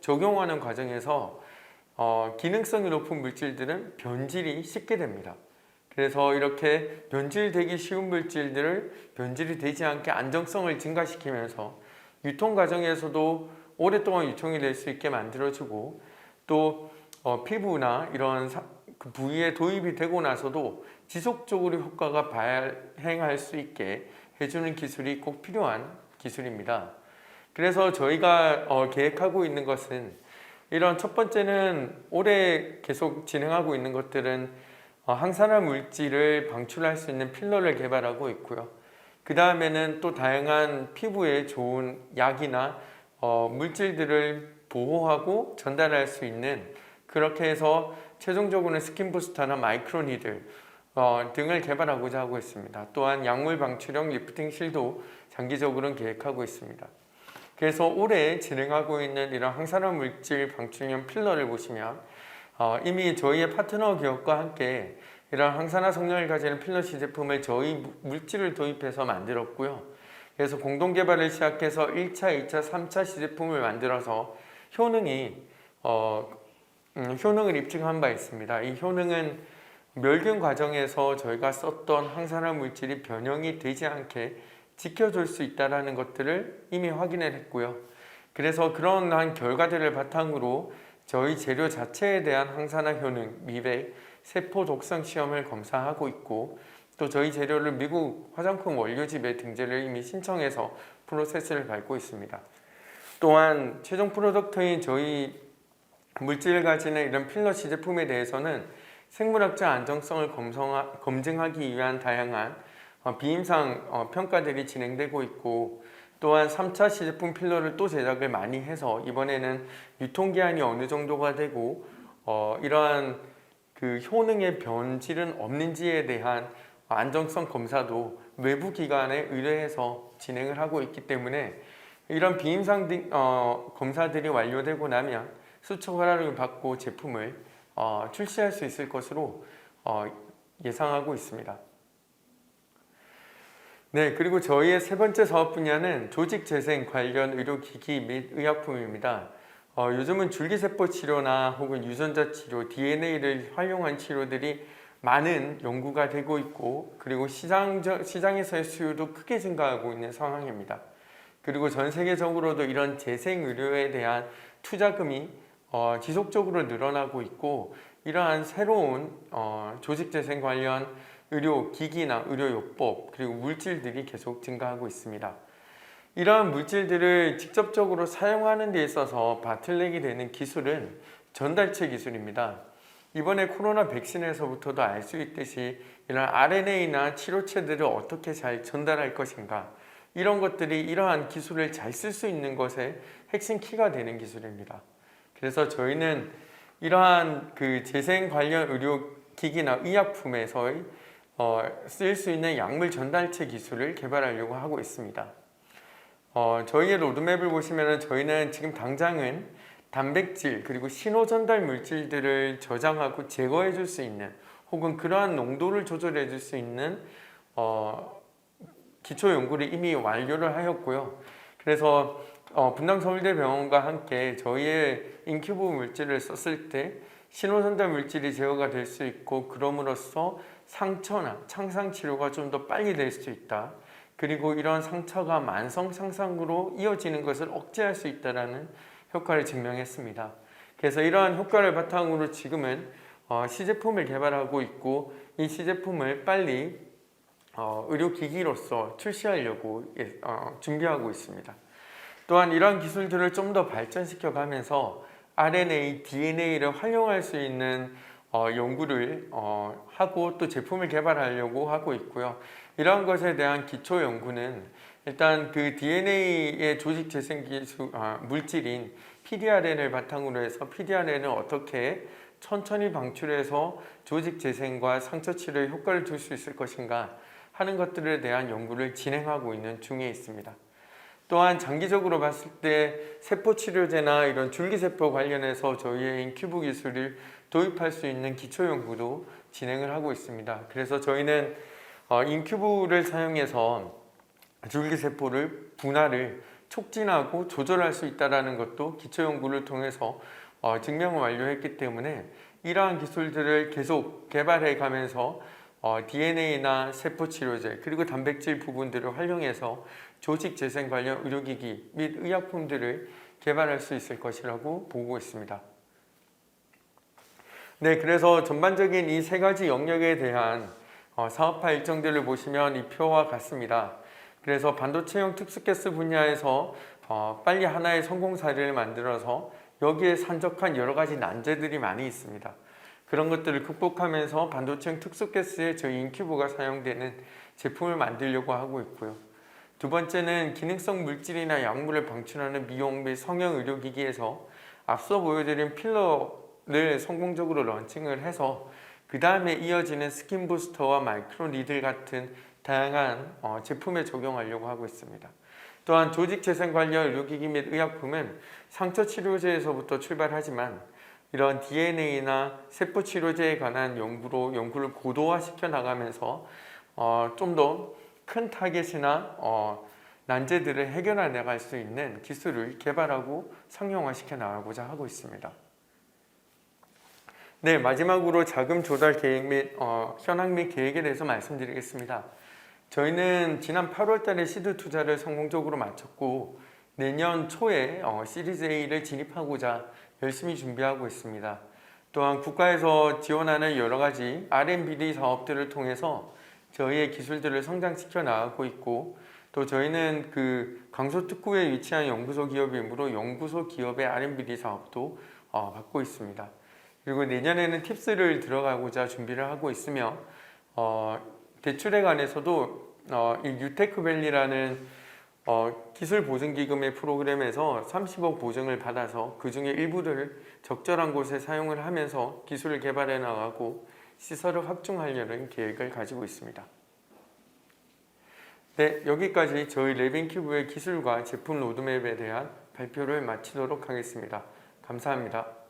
적용하는 과정에서 기능성이 높은 물질들은 변질이 쉽게 됩니다. 그래서 이렇게 변질되기 쉬운 물질들을 변질이 되지 않게 안정성을 증가시키면서 유통 과정에서도 오랫동안 유통이 될 수 있게 만들어주고 또 피부나 이런 그 부위에 도입이 되고 나서도 지속적으로 효과가 발행할 수 있게 해주는 기술이 꼭 필요한 기술입니다. 그래서 저희가 계획하고 있는 것은 이런 첫 번째는 올해 계속 진행하고 있는 것들은 항산화 물질을 방출할 수 있는 필러를 개발하고 있고요. 그 다음에는 또 다양한 피부에 좋은 약이나 물질들을 보호하고 전달할 수 있는 그렇게 해서 최종적으로는 스킨 부스터나 마이크로니들 등을 개발하고자 하고 있습니다. 또한 약물 방출형 리프팅 실도 장기적으로는 계획하고 있습니다. 그래서 올해 진행하고 있는 이런 항산화 물질 방출형 필러를 보시면 이미 저희의 파트너 기업과 함께 이런 항산화 성능을 가지는 필러 시제품을 저희 물질을 도입해서 만들었고요. 그래서 공동 개발을 시작해서 1차, 2차, 3차 시제품을 만들어서 효능을 입증한 바 있습니다. 이 효능은 멸균 과정에서 저희가 썼던 항산화 물질이 변형이 되지 않게 지켜줄 수 있다는 것들을 이미 확인을 했고요. 그래서 그런 결과들을 바탕으로 저희 재료 자체에 대한 항산화 효능, 미백, 세포 독성 시험을 검사하고 있고 또 저희 재료를 미국 화장품 원료집에 등재를 이미 신청해서 프로세스를 밟고 있습니다. 또한 최종 프로덕트인 저희 물질을 가지는 이런 필러 시제품에 대해서는 생물학적 안정성을 검증하기 위한 다양한 비임상 평가들이 진행되고 있고 또한 3차 시제품 필러를 또 제작을 많이 해서 이번에는 유통기한이 어느 정도가 되고 이러한 그 효능의 변질은 없는지에 대한 안정성 검사도 외부 기관에 의뢰해서 진행을 하고 있기 때문에 이런 비임상 검사들이 완료되고 나면 수출 허락을 받고 제품을 출시할 수 있을 것으로 예상하고 있습니다. 네, 그리고 저희의 세 번째 사업 분야는 조직 재생 관련 의료기기 및 의약품입니다. 요즘은 줄기세포 치료나 혹은 유전자 치료, DNA를 활용한 치료들이 많은 연구가 되고 있고 그리고 시장에서의 수요도 크게 증가하고 있는 상황입니다. 그리고 전 세계적으로도 이런 재생의료에 대한 투자금이 지속적으로 늘어나고 있고 이러한 새로운 조직재생 관련 의료기기나 의료요법 그리고 물질들이 계속 증가하고 있습니다. 이러한 물질들을 직접적으로 사용하는 데 있어서 바틀렉이 되는 기술은 전달체 기술입니다. 이번에 코로나 백신에서부터도 알 수 있듯이 이런 RNA나 치료체들을 어떻게 잘 전달할 것인가 이런 것들이 이러한 기술을 잘 쓸 수 있는 것에 핵심 키가 되는 기술입니다. 그래서 저희는 이러한 그 재생 관련 의료기기나 의약품에서의 쓸 수 있는 약물 전달체 기술을 개발하려고 하고 있습니다. 저희의 로드맵을 보시면 저희는 지금 당장은 단백질 그리고 신호 전달 물질들을 저장하고 제거해 줄 수 있는 혹은 그러한 농도를 조절해 줄 수 있는 기초 연구를 이미 완료를 하였고요. 그래서 분당서울대병원과 함께 저희의 인큐브 물질을 썼을 때 신호 전달 물질이 제거가 될 수 있고 그럼으로써 상처나 창상 치료가 좀 더 빨리 될 수 있다. 그리고 이런 상처가 만성 상상으로 이어지는 것을 억제할 수 있다는 효과를 증명했습니다. 그래서 이러한 효과를 바탕으로 지금은 시제품을 개발하고 있고 이 시제품을 빨리 의료기기로서 출시하려고 준비하고 있습니다. 또한 이러한 기술들을 좀 더 발전시켜 가면서 RNA, DNA를 활용할 수 있는 연구를 하고 또 제품을 개발하려고 하고 있고요. 이러한 것에 대한 기초 연구는 일단 그 DNA의 조직 재생 기술 물질인 PDRN을 바탕으로 해서 PDRN을 어떻게 천천히 방출해서 조직 재생과 상처 치료에 효과를 줄 수 있을 것인가 하는 것들에 대한 연구를 진행하고 있는 중에 있습니다. 또한 장기적으로 봤을 때 세포 치료제나 이런 줄기세포 관련해서 저희의 인큐브 기술을 도입할 수 있는 기초 연구도 진행을 하고 있습니다. 그래서 저희는 인큐브를 사용해서 줄기세포를 분할을 촉진하고 조절할 수 있다는 것도 기초 연구를 통해서 증명을 완료했기 때문에 이러한 기술들을 계속 개발해 가면서 DNA나 세포치료제 그리고 단백질 부분들을 활용해서 조직 재생 관련 의료기기 및 의약품들을 개발할 수 있을 것이라고 보고 있습니다. 네, 그래서 전반적인 이 세 가지 영역에 대한 사업화 일정들을 보시면 이 표와 같습니다. 그래서 반도체용 특수가스 분야에서 빨리 하나의 성공 사례를 만들어서 여기에 산적한 여러 가지 난제들이 많이 있습니다. 그런 것들을 극복하면서 반도체용 특수가스에 저희 인큐브가 사용되는 제품을 만들려고 하고 있고요. 두 번째는 기능성 물질이나 약물을 방출하는 미용 및 성형 의료기기에서 앞서 보여드린 필러를 성공적으로 런칭을 해서 그 다음에 이어지는 스킨 부스터와 마이크로 니들 같은 다양한 제품에 적용하려고 하고 있습니다. 또한 조직 재생 관련 의료기기 및 의약품은 상처 치료제에서부터 출발하지만 이런 DNA나 세포 치료제에 관한 연구를 고도화시켜 나가면서 좀 더 큰 타겟이나 난제들을 해결해 나갈 수 있는 기술을 개발하고 상용화시켜 나가고자 하고 있습니다. 네, 마지막으로 자금 조달 계획 및 현황 및 계획에 대해서 말씀드리겠습니다. 저희는 지난 8월 달에 시드 투자를 성공적으로 마쳤고 내년 초에 시리즈 A를 진입하고자 열심히 준비하고 있습니다. 또한 국가에서 지원하는 여러 가지 R&D 사업들을 통해서 저희의 기술들을 성장시켜 나가고 있고 또 저희는 그 강서 특구에 위치한 연구소 기업이므로 연구소 기업의 R&D 사업도 받고 있습니다. 그리고 내년에는 팁스를 들어가고자 준비를 하고 있으며 대출에 관해서도 이 유테크밸리라는 기술 보증기금의 프로그램에서 30억 보증을 받아서 그 중에 일부를 적절한 곳에 사용을 하면서 기술을 개발해 나가고 시설을 확충하려는 계획을 가지고 있습니다. 네, 여기까지 저희 랩인큐브의 기술과 제품 로드맵에 대한 발표를 마치도록 하겠습니다. 감사합니다.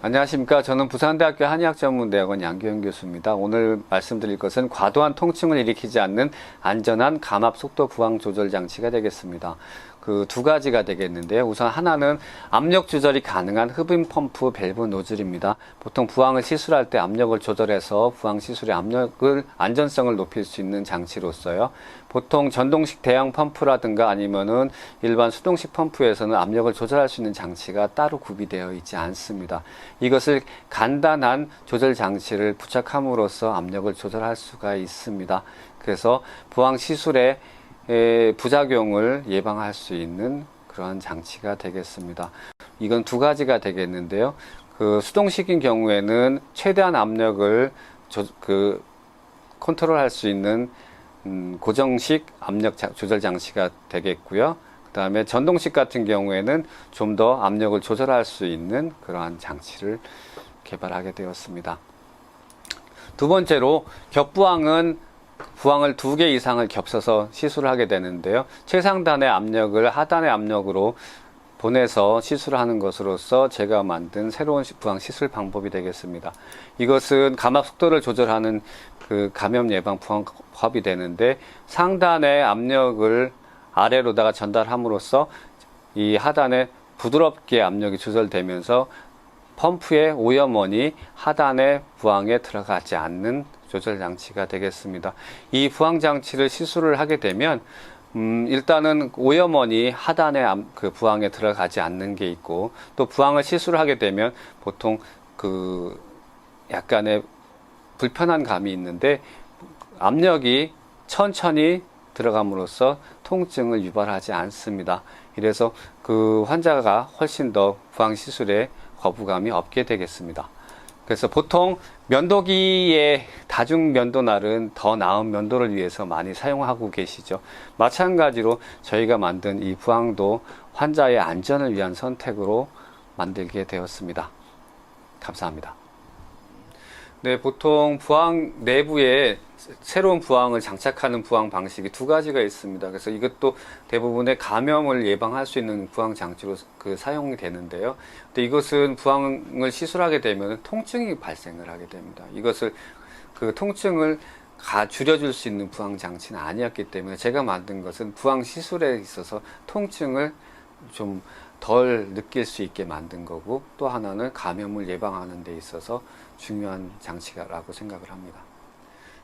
안녕하십니까. 저는 부산대학교 한의학전문대학원 양규현 교수입니다. 오늘 말씀드릴 것은 과도한 통증을 일으키지 않는 안전한 감압 속도 부항 조절 장치가 되겠습니다. 그 두 가지가 되겠는데요. 우선 하나는 압력 조절이 가능한 흡입 펌프 밸브 노즐입니다. 보통 부항을 시술할 때 압력을 조절해서 부항 시술의 안전성을 높일 수 있는 장치로서요. 보통 전동식 대형 펌프라든가 아니면은 일반 수동식 펌프에서는 압력을 조절할 수 있는 장치가 따로 구비되어 있지 않습니다. 이것을 간단한 조절 장치를 부착함으로써 압력을 조절할 수가 있습니다. 그래서 부항 시술의 부작용을 예방할 수 있는 그런 장치가 되겠습니다. 이건 두 가지가 되겠는데요. 그 수동식인 경우에는 최대한 압력을 컨트롤할 수 있는 고정식 압력 조절 장치가 되겠고요. 그 다음에 전동식 같은 경우에는 좀 더 압력을 조절할 수 있는 그러한 장치를 개발하게 되었습니다. 두 번째로 격부항은 부항을 2개 이상을 겹쳐서 시술을 하게 되는데요. 최상단의 압력을 하단의 압력으로 보내서 시술을 하는 것으로서 제가 만든 새로운 부항 시술 방법이 되겠습니다. 이것은 감압 속도를 조절하는 그 감염 예방 부항법이 되는데 상단의 압력을 아래로다가 전달함으로써 이 하단에 부드럽게 압력이 조절되면서 펌프의 오염원이 하단의 부항에 들어가지 않는 조절 장치가 되겠습니다. 이 부항 장치를 시술을 하게 되면 일단은 오염원이 하단의 그 부항에 들어가지 않는 게 있고, 또 부항을 시술을 하게 되면 보통 그 약간의 불편한 감이 있는데, 압력이 천천히 들어감으로써 통증을 유발하지 않습니다. 이래서 그 환자가 훨씬 더 부항 시술에 거부감이 없게 되겠습니다. 그래서 보통 면도기의 다중 면도날은 더 나은 면도를 위해서 많이 사용하고 계시죠. 마찬가지로 저희가 만든 이 부항도 환자의 안전을 위한 선택으로 만들게 되었습니다. 감사합니다. 네, 보통 부항 내부에 새로운 부항을 장착하는 부항 방식이 두 가지가 있습니다. 그래서 이것도 대부분의 감염을 예방할 수 있는 부항 장치로 사용이 되는데요. 근데 이것은 부항을 시술하게 되면 통증이 발생을 하게 됩니다. 이것을 그 통증을 줄여줄 수 있는 부항 장치는 아니었기 때문에 제가 만든 것은 부항 시술에 있어서 통증을 좀 덜 느낄 수 있게 만든 거고, 또 하나는 감염을 예방하는 데 있어서 중요한 장치라고 생각을 합니다.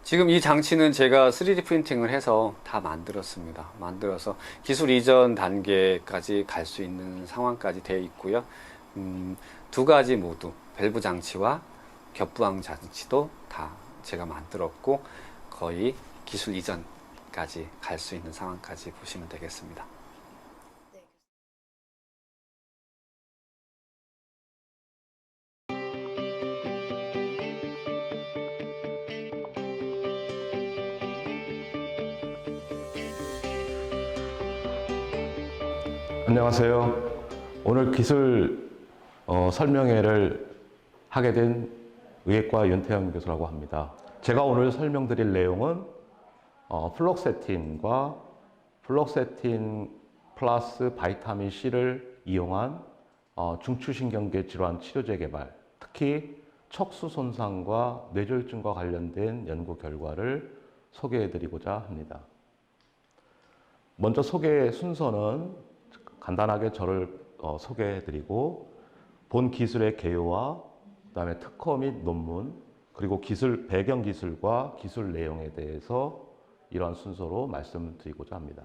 지금 이 장치는 제가 3D 프린팅을 해서 다 만들었습니다. 만들어서 기술 이전 단계까지 갈 수 있는 상황까지 되어 있고요. 두 가지 모두 밸브 장치와 겹부항 장치도 다 제가 만들었고, 거의 기술 이전까지 갈 수 있는 상황까지 보시면 되겠습니다. 안녕하세요. 오늘 기술 설명회를 하게 된 의예과 윤태영 교수라고 합니다. 제가 오늘 설명드릴 내용은 플록세틴과 플록세틴 플러스 바이타민 C를 이용한 중추신경계 질환 치료제 개발, 특히 척수 손상과 뇌졸중과 관련된 연구 결과를 소개해드리고자 합니다. 먼저 소개 순서는 간단하게 저를 소개해드리고, 본 기술의 개요와 그다음에 특허 및 논문, 그리고 기술 배경 기술과 기술 내용에 대해서 이러한 순서로 말씀드리고자 합니다.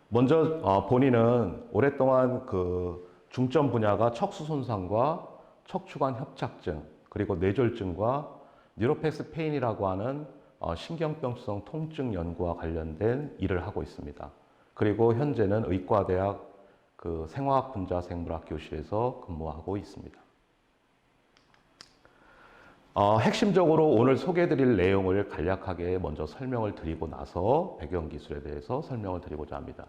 먼저 본인은 오랫동안 그 중점 분야가 척수 손상과 척추관 협착증, 그리고 뇌졸중과 뉴로패스 페인이라고 하는 신경병성 통증 연구와 관련된 일을 하고 있습니다. 그리고 현재는 의과대학 그 생화학 분자 생물학 교실에서 근무하고 있습니다. 핵심적으로 오늘 소개해드릴 내용을 간략하게 먼저 설명을 드리고 나서 배경 기술에 대해서 설명을 드리고자 합니다.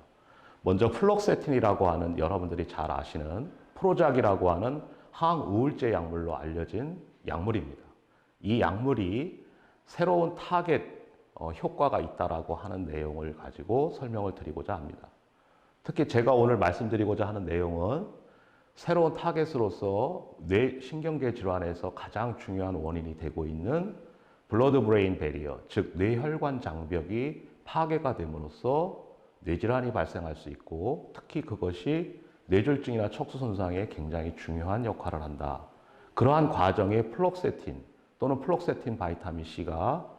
먼저 플록세틴이라고 하는, 여러분들이 잘 아시는 프로작이라고 하는 항우울제 약물로 알려진 약물입니다. 이 약물이 새로운 타겟 효과가 있다라고 하는 내용을 가지고 설명을 드리고자 합니다. 특히 제가 오늘 말씀드리고자 하는 내용은 새로운 타겟으로서 뇌신경계 질환에서 가장 중요한 원인이 되고 있는 블러드 브레인 베리어, 즉 뇌혈관 장벽이 파괴가 됨으로써 뇌질환이 발생할 수 있고, 특히 그것이 뇌졸중이나 척수 손상에 굉장히 중요한 역할을 한다. 그러한 과정에 플록세틴 또는 플록세틴 바이타민 C가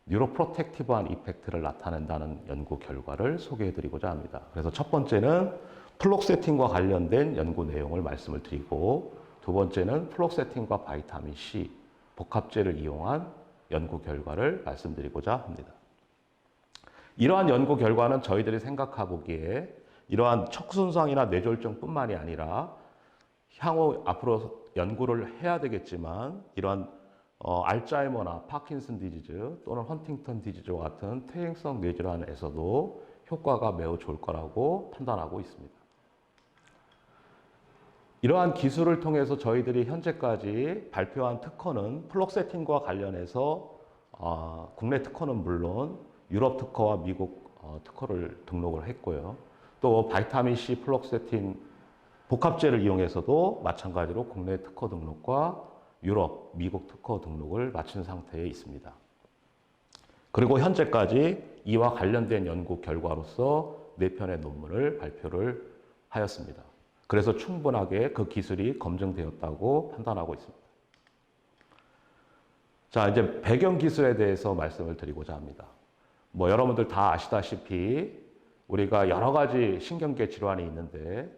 뉴로프로텍티브한 이펙트를 나타낸다는 연구 결과를 소개해드리고자 합니다. 그래서 첫 번째는 플록세틴과 관련된 연구 내용을 말씀을 드리고, 두 번째는 플록세틴과 바이타민 C 복합제를 이용한 연구 결과를 말씀드리고자 합니다. 이러한 연구 결과는 저희들이 생각하기에 이러한 척수손상이나 뇌졸중뿐만이 아니라 향후 앞으로 연구를 해야 되겠지만, 이러한 알츠하이머나 파킨슨 디지즈 또는 헌팅턴 디지즈와 같은 퇴행성 뇌질환에서도 효과가 매우 좋을 거라고 판단하고 있습니다. 이러한 기술을 통해서 저희들이 현재까지 발표한 특허는 플록세틴과 관련해서 국내 특허는 물론 유럽 특허와 미국 특허를 등록을 했고요. 또 바이타민 C 플록세틴 복합제를 이용해서도 마찬가지로 국내 특허 등록과 유럽, 미국 특허 등록을 마친 상태에 있습니다. 그리고 현재까지 이와 관련된 연구 결과로서 4편의 논문을 발표를 하였습니다. 그래서 충분하게 그 기술이 검증되었다고 판단하고 있습니다. 자, 이제 배경 기술에 대해서 말씀을 드리고자 합니다. 뭐 여러분들 다 아시다시피 우리가 여러 가지 신경계 질환이 있는데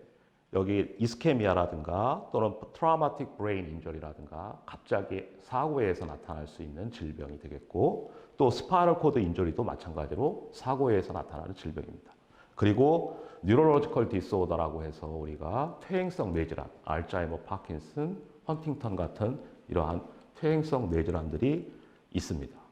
여기 이스케미아라든가 또는 트라우마틱 브레인 인저리라든가 갑자기 사고에 의해서 나타날 수 있는 질병이 되겠고 또 스파이럴 코드 인저리도 마찬가지로 사고에 의해서 나타나는 질병입니다. 그리고 뉴로로지컬 디스오더라고 해서 우리가 퇴행성 뇌질환, 알츠하이머, 파킨슨, 헌팅턴 같은 이러한 퇴행성 뇌질환들이 있습니다.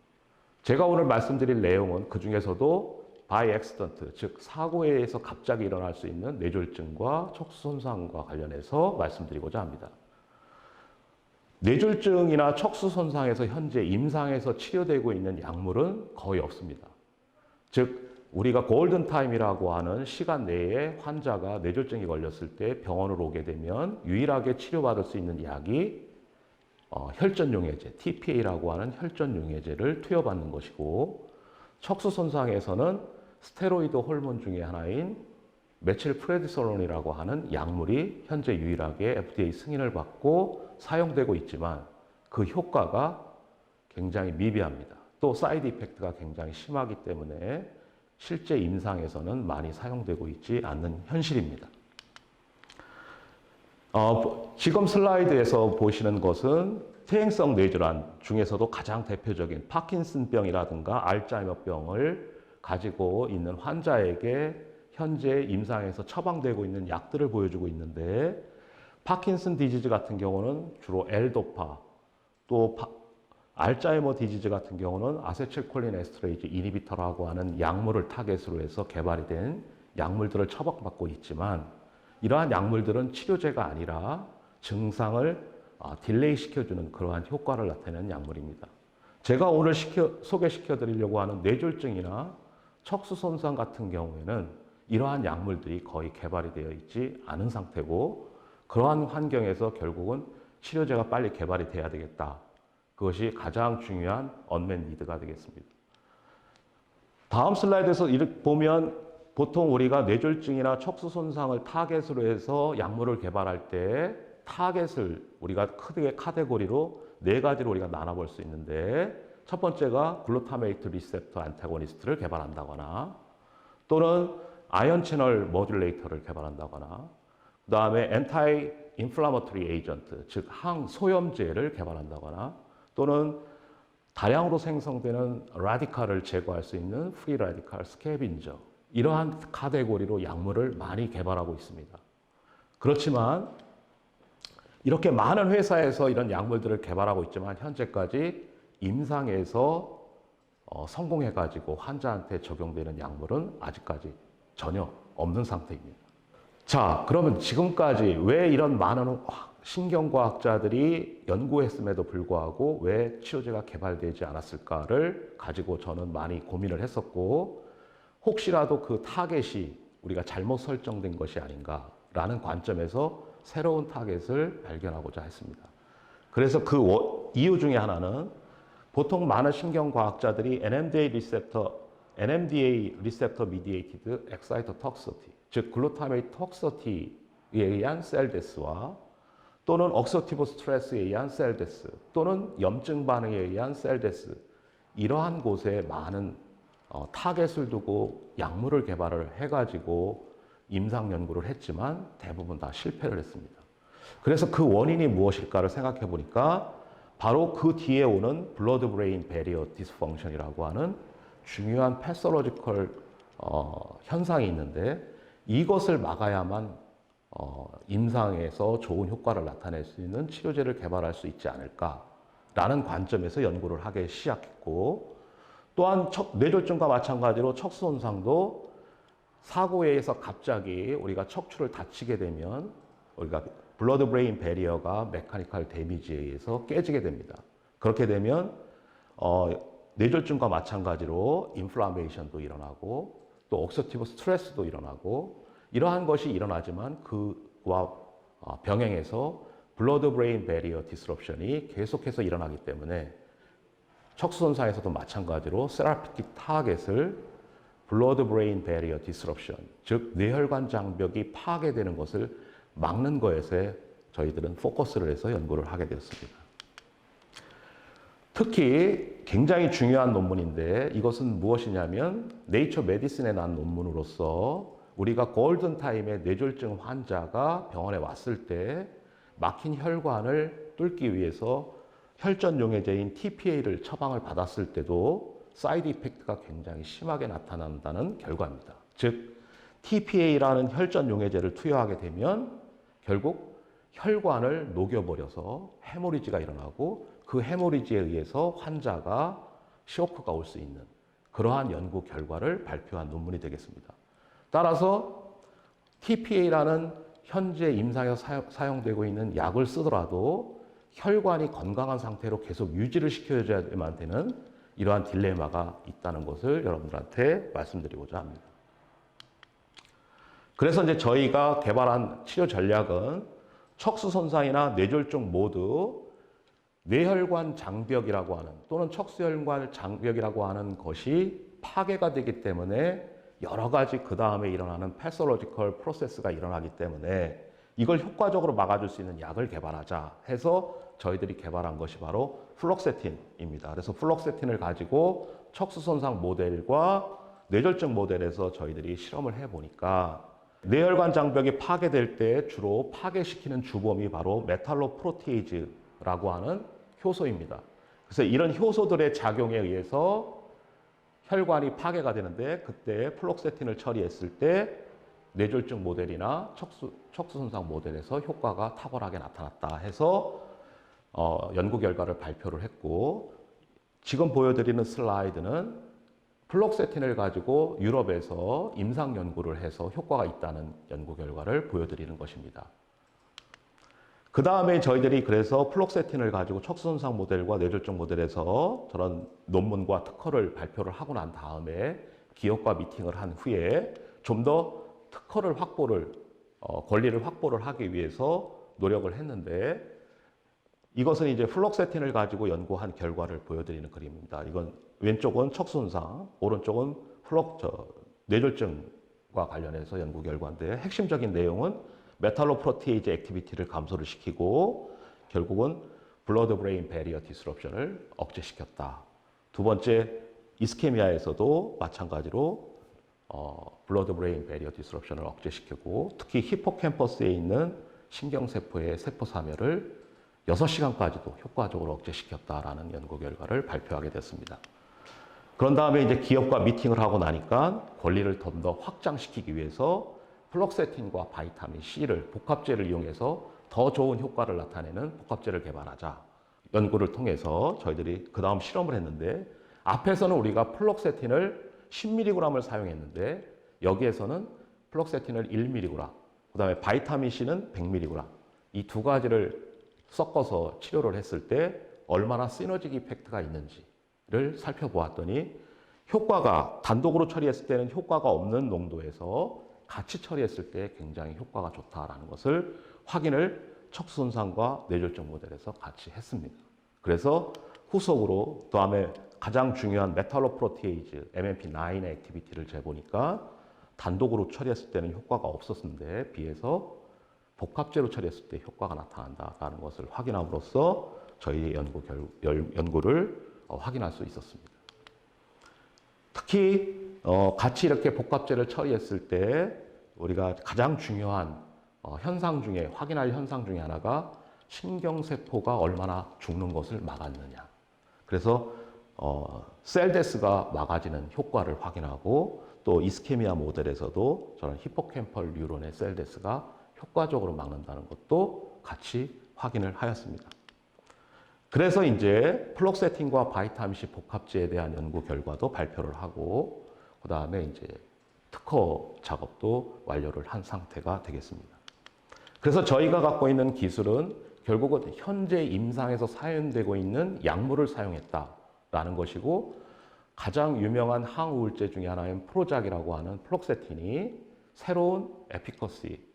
제가 오늘 말씀드릴 내용은 그 중에서도 바이 액시던트, 즉 사고에 의해서 갑자기 일어날 수 있는 뇌졸중과 척수 손상과 관련해서 말씀드리고자 합니다. 뇌졸중이나 척수 손상에서 현재 임상에서 치료되고 있는 약물은 거의 없습니다. 즉 우리가 골든 타임이라고 하는 시간 내에 환자가 뇌졸중이 걸렸을 때 병원을 오게 되면 유일하게 치료받을 수 있는 약이 혈전용해제, TPA라고 하는 혈전용해제를 투여받는 것이고 척수 손상에서는 스테로이드 호르몬 중에 하나인 메칠 프레디솔론이라고 하는 약물이 현재 유일하게 FDA 승인을 받고 사용되고 있지만 그 효과가 굉장히 미비합니다. 또 사이드 이펙트가 굉장히 심하기 때문에 실제 임상에서는 많이 사용되고 있지 않는 현실입니다. 지금 슬라이드에서 보시는 것은 퇴행성 뇌질환 중에서도 가장 대표적인 파킨슨병이라든가 알츠하이머병을 가지고 있는 환자에게 현재 임상에서 처방되고 있는 약들을 보여주고 있는데 파킨슨 디지즈 같은 경우는 주로 L도파, 또 알츠하이머 디지즈 같은 경우는 아세틸콜린 에스터레이즈 이니비터라고 하는 약물을 타겟으로 해서 개발이 된 약물들을 처방받고 있지만 이러한 약물들은 치료제가 아니라 증상을 딜레이 시켜주는 그러한 효과를 나타내는 약물입니다. 제가 오늘 소개시켜 드리려고 하는 뇌졸중이나 척수 손상 같은 경우에는 이러한 약물들이 거의 개발이 되어 있지 않은 상태고 그러한 환경에서 결국은 치료제가 빨리 개발이 돼야 되겠다. 그것이 가장 중요한 언맷 니드가 되겠습니다. 다음 슬라이드에서 이렇게 보면 보통 우리가 뇌졸중이나 척수 손상을 타겟으로 해서 약물을 개발할 때 타겟을 우리가 크게 카테고리로 네 가지로 우리가 나눠볼 수 있는데 첫 번째가 글루타메이트 리셉터 안타고니스트를 개발한다거나 또는 아이언 채널 모듈레이터를 개발한다거나 그 다음에 엔타이 인플라머토리 에이전트 즉 항소염제를 개발한다거나 또는 다량으로 생성되는 라디칼을 제거할 수 있는 프리 라디칼 스캐빈저 이러한 카테고리로 약물을 많이 개발하고 있습니다. 그렇지만 이렇게 많은 회사에서 이런 약물들을 개발하고 있지만 현재까지 임상에서 성공해가지고 환자한테 적용되는 약물은 아직까지 전혀 없는 상태입니다. 자, 그러면 지금까지 왜 이런 많은 신경과학자들이 연구했음에도 불구하고 왜 치료제가 개발되지 않았을까를 가지고 저는 많이 고민을 했었고 혹시라도 그 타겟이 우리가 잘못 설정된 것이 아닌가라는 관점에서 새로운 타겟을 발견하고자 했습니다. 그래서 그 이유 중에 하나는 보통 많은 신경과학자들이 NMDA 리셉터 미디에이티드 엑사이터 톡시티, 즉 글루타메이트 톡시티에 의한 셀 데스와 또는 억서티브 스트레스에 의한 셀 데스 또는 염증 반응에 의한 셀 데스 이러한 곳에 많은 타겟을 두고 약물을 개발을 해가지고 임상 연구를 했지만 대부분 다 실패를 했습니다. 그래서 그 원인이 무엇일까를 생각해 보니까 바로 그 뒤에 오는 블러드 브레인 배리어 디스펑션이라고 하는 중요한 패서로지컬 현상이 있는데 이것을 막아야만 임상에서 좋은 효과를 나타낼 수 있는 치료제를 개발할 수 있지 않을까라는 관점에서 연구를 하기 시작했고 또한 뇌졸중과 마찬가지로 척수 손상도 사고에 의해서 갑자기 우리가 척추를 다치게 되면 우리가 블러드 브레인 배리어가 메카니컬 데미지에 의해서 깨지게 됩니다. 그렇게 되면 뇌졸중과 마찬가지로 인플라메이션도 일어나고 또 옥서티브 스트레스도 일어나고 이러한 것이 일어나지만 그와 병행해서 블러드 브레인 배리어 디스럽션이 계속해서 일어나기 때문에 척수 손상에서도 마찬가지로 세라피틱 타겟을 블러드 브레인 배리어 디스럽션, 즉 뇌혈관 장벽이 파괴되는 것을 막는 것에 저희들은 포커스를 해서 연구를 하게 되었습니다. 특히 굉장히 중요한 논문인데 이것은 무엇이냐면 네이처 메디슨에 난 논문으로서 우리가 골든타임에 뇌졸중 환자가 병원에 왔을 때 막힌 혈관을 뚫기 위해서 혈전 용해제인 TPA를 처방을 받았을 때도 사이드 이펙트가 굉장히 심하게 나타난다는 결과입니다. 즉 TPA라는 혈전 용해제를 투여하게 되면 결국 혈관을 녹여버려서 해모리지가 일어나고 그 해모리지에 의해서 환자가 쇼크가 올 수 있는 그러한 연구 결과를 발표한 논문이 되겠습니다. 따라서 TPA라는 현재 임상에서 사용되고 있는 약을 쓰더라도 혈관이 건강한 상태로 계속 유지를 시켜줘야만 되는 이러한 딜레마가 있다는 것을 여러분들한테 말씀드리고자 합니다. 그래서 이제 저희가 개발한 치료 전략은 척수 손상이나 뇌졸중 모두 뇌혈관 장벽이라고 하는 또는 척수혈관 장벽이라고 하는 것이 파괴가 되기 때문에 여러 가지 그 다음에 일어나는 패솔로지컬 프로세스가 일어나기 때문에 이걸 효과적으로 막아줄 수 있는 약을 개발하자 해서 저희들이 개발한 것이 바로 플록세틴입니다. 그래서 플록세틴을 가지고 척수 손상 모델과 뇌졸중 모델에서 저희들이 실험을 해보니까 뇌혈관 장벽이 파괴될 때 주로 파괴시키는 주범이 바로 메탈로프로테이즈라고 하는 효소입니다. 그래서 이런 효소들의 작용에 의해서 혈관이 파괴가 되는데 그때 플록세틴을 처리했을 때 뇌졸중 모델이나 척수 손상 모델에서 효과가 탁월하게 나타났다 해서 연구 결과를 발표를 했고 지금 보여드리는 슬라이드는 플록세틴을 가지고 유럽에서 임상 연구를 해서 효과가 있다는 연구 결과를 보여드리는 것입니다. 그 다음에 저희들이 그래서 플록세틴을 가지고 척수손상 모델과 뇌졸중 모델에서 저런 논문과 특허를 발표를 하고 난 다음에 기업과 미팅을 한 후에 좀 더 특허를 확보를, 권리를 확보를 하기 위해서 노력을 했는데 이것은 이제 플록세틴을 가지고 연구한 결과를 보여드리는 그림입니다. 이건 왼쪽은 척수손상, 오른쪽은 뇌졸중과 관련해서 연구 결과인데 핵심적인 내용은 메탈로프로테이즈 액티비티를 감소를 시키고 결국은 블러드 브레인 배리어 디스럽션을 억제시켰다. 두 번째 이스케미아에서도 마찬가지로 블러드 브레인 배리어 디스럽션을 억제시키고 특히 히포캠퍼스에 있는 신경세포의 세포 사멸을 6시간까지도 효과적으로 억제시켰다라는 연구 결과를 발표하게 됐습니다. 그런 다음에 이제 기업과 미팅을 하고 나니까 권리를 좀 더 확장시키기 위해서 플록세틴과 바이타민 C를 복합제를 이용해서 더 좋은 효과를 나타내는 복합제를 개발하자. 연구를 통해서 저희들이 그 다음 실험을 했는데 앞에서는 우리가 플록세틴을 10mg을 사용했는데 여기에서는 플록세틴을 1mg, 그 다음에 바이타민 C는 100mg 이 두 가지를 섞어서 치료를 했을 때 얼마나 시너직 이펙트가 있는지를 살펴보았더니 효과가 단독으로 처리했을 때는 효과가 없는 농도에서 같이 처리했을 때 굉장히 효과가 좋다라는 것을 확인을 척수손상과 뇌졸중 모델에서 같이 했습니다. 그래서 후속으로 다음에 가장 중요한 메탈로프로테이즈 MMP9의 액티비티를 재보니까 단독으로 처리했을 때는 효과가 없었는데 비해서 복합제로 처리했을 때 효과가 나타난다는 것을 확인함으로써 저희의 연구를 확인할 수 있었습니다. 특히 같이 이렇게 복합제를 처리했을 때 우리가 가장 중요한 현상 중에 확인할 현상 중에 하나가 신경세포가 얼마나 죽는 것을 막았느냐. 그래서 셀데스가 막아지는 효과를 확인하고 또 이스케미아 모델에서도 저런 히포캠펄 뉴런의 셀데스가 효과적으로 막는다는 것도 같이 확인을 하였습니다. 그래서 이제 플록세틴과 바이타민 C 복합제에 대한 연구 결과도 발표를 하고 그 다음에 이제 특허 작업도 완료를 한 상태가 되겠습니다. 그래서 저희가 갖고 있는 기술은 결국은 현재 임상에서 사용되고 있는 약물을 사용했다라는 것이고 가장 유명한 항우울제 중에 하나인 프로작이라고 하는 플록세틴이 새로운 에피커시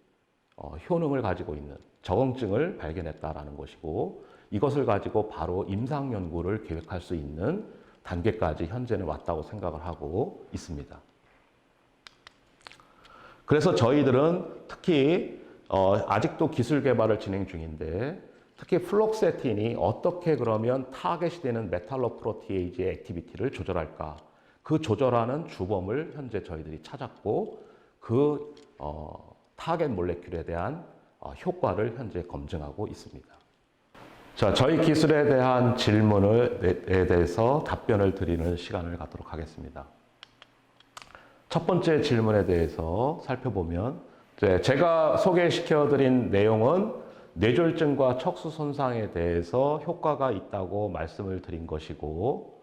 효능을 가지고 있는 적응증을 발견했다라는 것이고 이것을 가지고 바로 임상 연구를 계획할 수 있는 단계까지 현재는 왔다고 생각을 하고 있습니다. 그래서 저희들은 특히 아직도 기술 개발을 진행 중인데 특히 플록세틴이 어떻게 그러면 타겟이 되는 메탈로프로티에이지의 액티비티를 조절할까? 그 조절하는 주범을 현재 저희들이 찾았고 그 타겟 몰레큘에 대한 효과를 현재 검증하고 있습니다. 자, 저희 기술에 대한 질문에 대해서 답변을 드리는 시간을 갖도록 하겠습니다. 첫 번째 질문에 대해서 살펴보면 제가 소개시켜드린 내용은 뇌졸중과 척수 손상에 대해서 효과가 있다고 말씀을 드린 것이고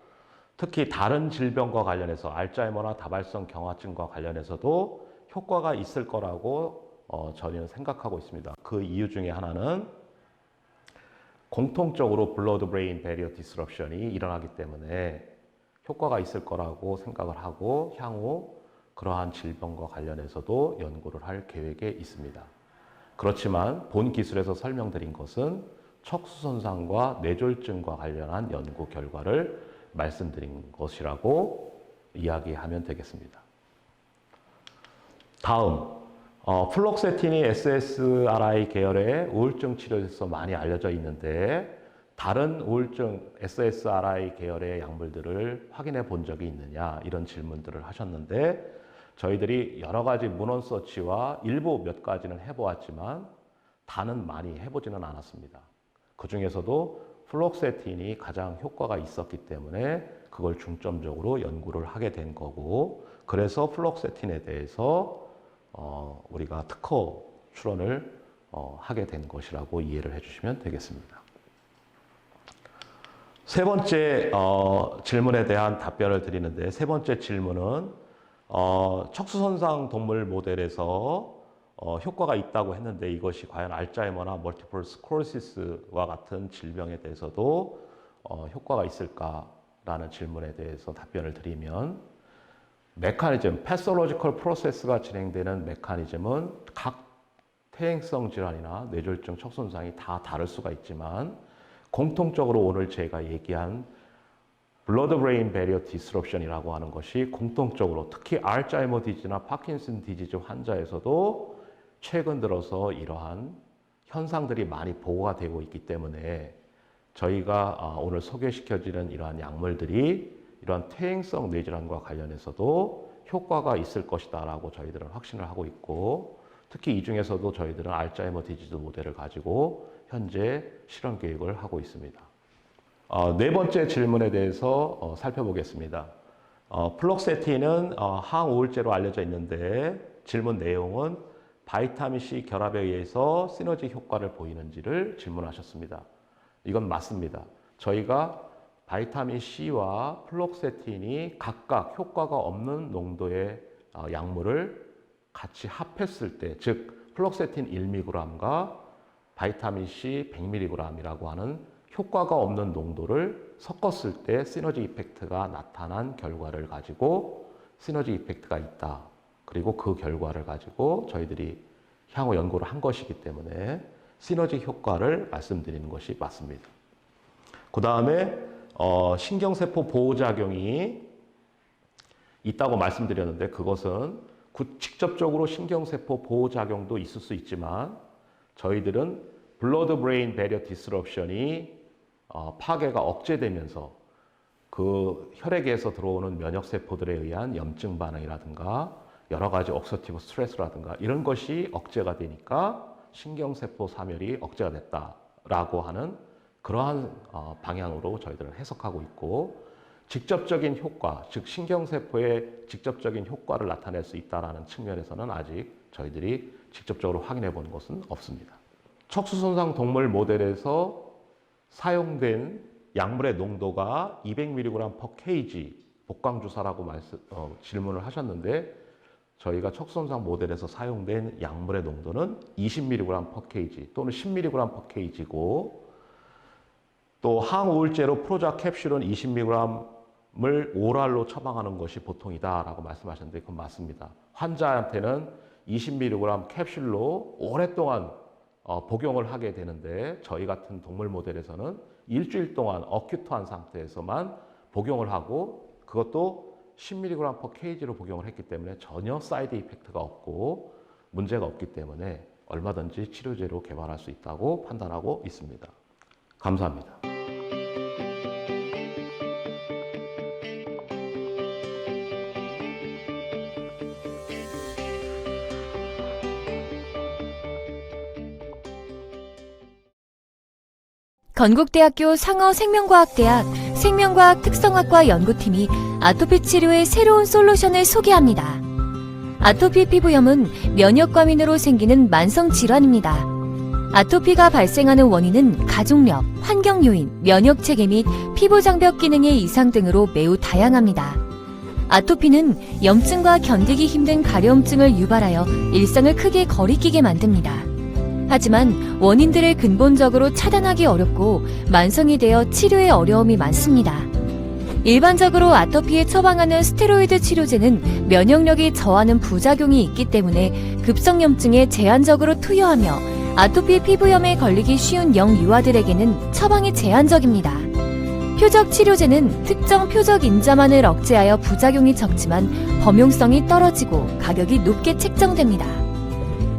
특히 다른 질병과 관련해서 알츠하이머나 다발성 경화증과 관련해서도 효과가 있을 거라고 저희는 생각하고 있습니다. 그 이유 중에 하나는 공통적으로 블러드 브레인 배리어 디스럽션이 일어나기 때문에 효과가 있을 거라고 생각을 하고 향후 그러한 질병과 관련해서도 연구를 할 계획에 있습니다. 그렇지만 본 기술에서 설명드린 것은 척수 손상과 뇌졸중과 관련한 연구 결과를 말씀드린 것이라고 이야기하면 되겠습니다. 다음, 플록세틴이 SSRI 계열의 우울증 치료에서 많이 알려져 있는데 다른 우울증 SSRI 계열의 약물들을 확인해 본 적이 있느냐 이런 질문들을 하셨는데 저희들이 여러 가지 문헌 서치와 일부 몇 가지는 해보았지만 다는 많이 해보지는 않았습니다. 그 중에서도 플록세틴이 가장 효과가 있었기 때문에 그걸 중점적으로 연구를 하게 된 거고 그래서 플록세틴에 대해서 우리가 특허 출원을 하게 된 것이라고 이해를 해주시면 되겠습니다. 세 번째 질문에 대한 답변을 드리는데 세 번째 질문은 척수손상 동물 모델에서 효과가 있다고 했는데 이것이 과연 알츠하이머나 멀티플 스크로시스와 같은 질병에 대해서도 효과가 있을까라는 질문에 대해서 답변을 드리면 메커니즘, 패솔로지컬 프로세스가 진행되는 메커니즘은 각 퇴행성 질환이나 뇌졸중, 척수손상이 다 다를 수가 있지만 공통적으로 오늘 제가 얘기한 블러드 브레인 배리어 디스럽션이라고 하는 것이 공통적으로 특히 알츠하이머 디지나 파킨슨 디지즈 환자에서도 최근 들어서 이러한 현상들이 많이 보고가 되고 있기 때문에 저희가 오늘 소개시켜드리는 이러한 약물들이 이러한 퇴행성 뇌질환과 관련해서도 효과가 있을 것이다 라고 저희들은 확신을 하고 있고 특히 이 중에서도 저희들은 알츠하이머 디지즈 모델을 가지고 현재 실험 계획을 하고 있습니다. 네 번째 질문에 대해서 살펴보겠습니다. 플록세틴은 항우울제로 알려져 있는데 질문 내용은 바이타민 C 결합에 의해서 시너지 효과를 보이는지를 질문하셨습니다. 이건 맞습니다. 저희가 바이타민 C와 플록세틴이 각각 효과가 없는 농도의 약물을 같이 합했을 때, 즉 플록세틴 1mg과 바이타민 C 100mg이라고 하는 효과가 없는 농도를 섞었을 때 시너지 이펙트가 나타난 결과를 가지고 시너지 이펙트가 있다. 그리고 그 결과를 가지고 저희들이 향후 연구를 한 것이기 때문에 시너지 효과를 말씀드리는 것이 맞습니다. 그 다음에 신경세포 보호작용이 있다고 말씀드렸는데 그것은 직접적으로 신경세포 보호작용도 있을 수 있지만 저희들은 블러드 브레인 배리어 디스럽션이 파괴가 억제되면서 그 혈액에서 들어오는 면역세포들에 의한 염증 반응이라든가 여러 가지 옥시다티브 스트레스라든가 이런 것이 억제가 되니까 신경세포 사멸이 억제가 됐다라고 하는 그러한 방향으로 저희들은 해석하고 있고 직접적인 효과, 즉 신경세포의 직접적인 효과를 나타낼 수 있다는 측면에서는 아직 저희들이 직접적으로 확인해 본 것은 없습니다. 척수손상 동물 모델에서 사용된 약물의 농도가 200mg/kg 복강주사라고 질문을 하셨는데 저희가 척수손상 모델에서 사용된 약물의 농도는 20mg/kg 또는 10mg/kg고 또 항우울제로 프로자 캡슐은 20mg을 오랄로 처방하는 것이 보통이다라고 말씀하셨는데 그건 맞습니다. 환자한테는 20mg 캡슐로 오랫동안 복용을 하게 되는데 저희 같은 동물 모델에서는 일주일 동안 어큐트한 상태에서만 복용을 하고 그것도 10mg/kg로 복용을 했기 때문에 전혀 사이드 이펙트가 없고 문제가 없기 때문에 얼마든지 치료제로 개발할 수 있다고 판단하고 있습니다. 감사합니다. 건국대학교 상어생명과학대학 생명과학 특성학과 연구팀이 아토피 치료의 새로운 솔루션을 소개합니다. 아토피 피부염은 면역과민으로 생기는 만성 질환입니다. 아토피가 발생하는 원인은 가족력, 환경 요인, 면역체계 및 피부 장벽 기능의 이상 등으로 매우 다양합니다. 아토피는 염증과 견디기 힘든 가려움증을 유발하여 일상을 크게 거리끼게 만듭니다. 하지만 원인들을 근본적으로 차단하기 어렵고 만성이 되어 치료에 어려움이 많습니다. 일반적으로 아토피에 처방하는 스테로이드 치료제는 면역력이 저하는 부작용이 있기 때문에 급성염증에 제한적으로 투여하며 아토피 피부염에 걸리기 쉬운 영유아들에게는 처방이 제한적입니다. 표적 치료제는 특정 표적 인자만을 억제하여 부작용이 적지만 범용성이 떨어지고 가격이 높게 책정됩니다.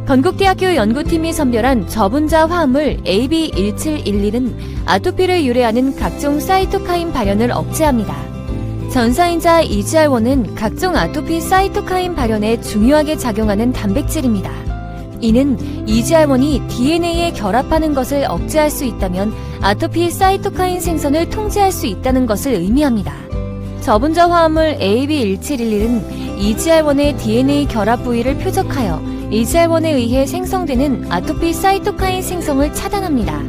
건국대학교 연구팀이 선별한 저분자 화합물 AB1711은 아토피를 유래하는 각종 사이토카인 발현을 억제합니다. 전사인자 EGR1은 각종 아토피 사이토카인 발현에 중요하게 작용하는 단백질입니다. 이는 EGR1이 DNA에 결합하는 것을 억제할 수 있다면 아토피 사이토카인 생성을 통제할 수 있다는 것을 의미합니다. 저분자 화합물 AB1711은 EGR1의 DNA 결합 부위를 표적하여 EGR1에 의해 생성되는 아토피 사이토카인 생성을 차단합니다.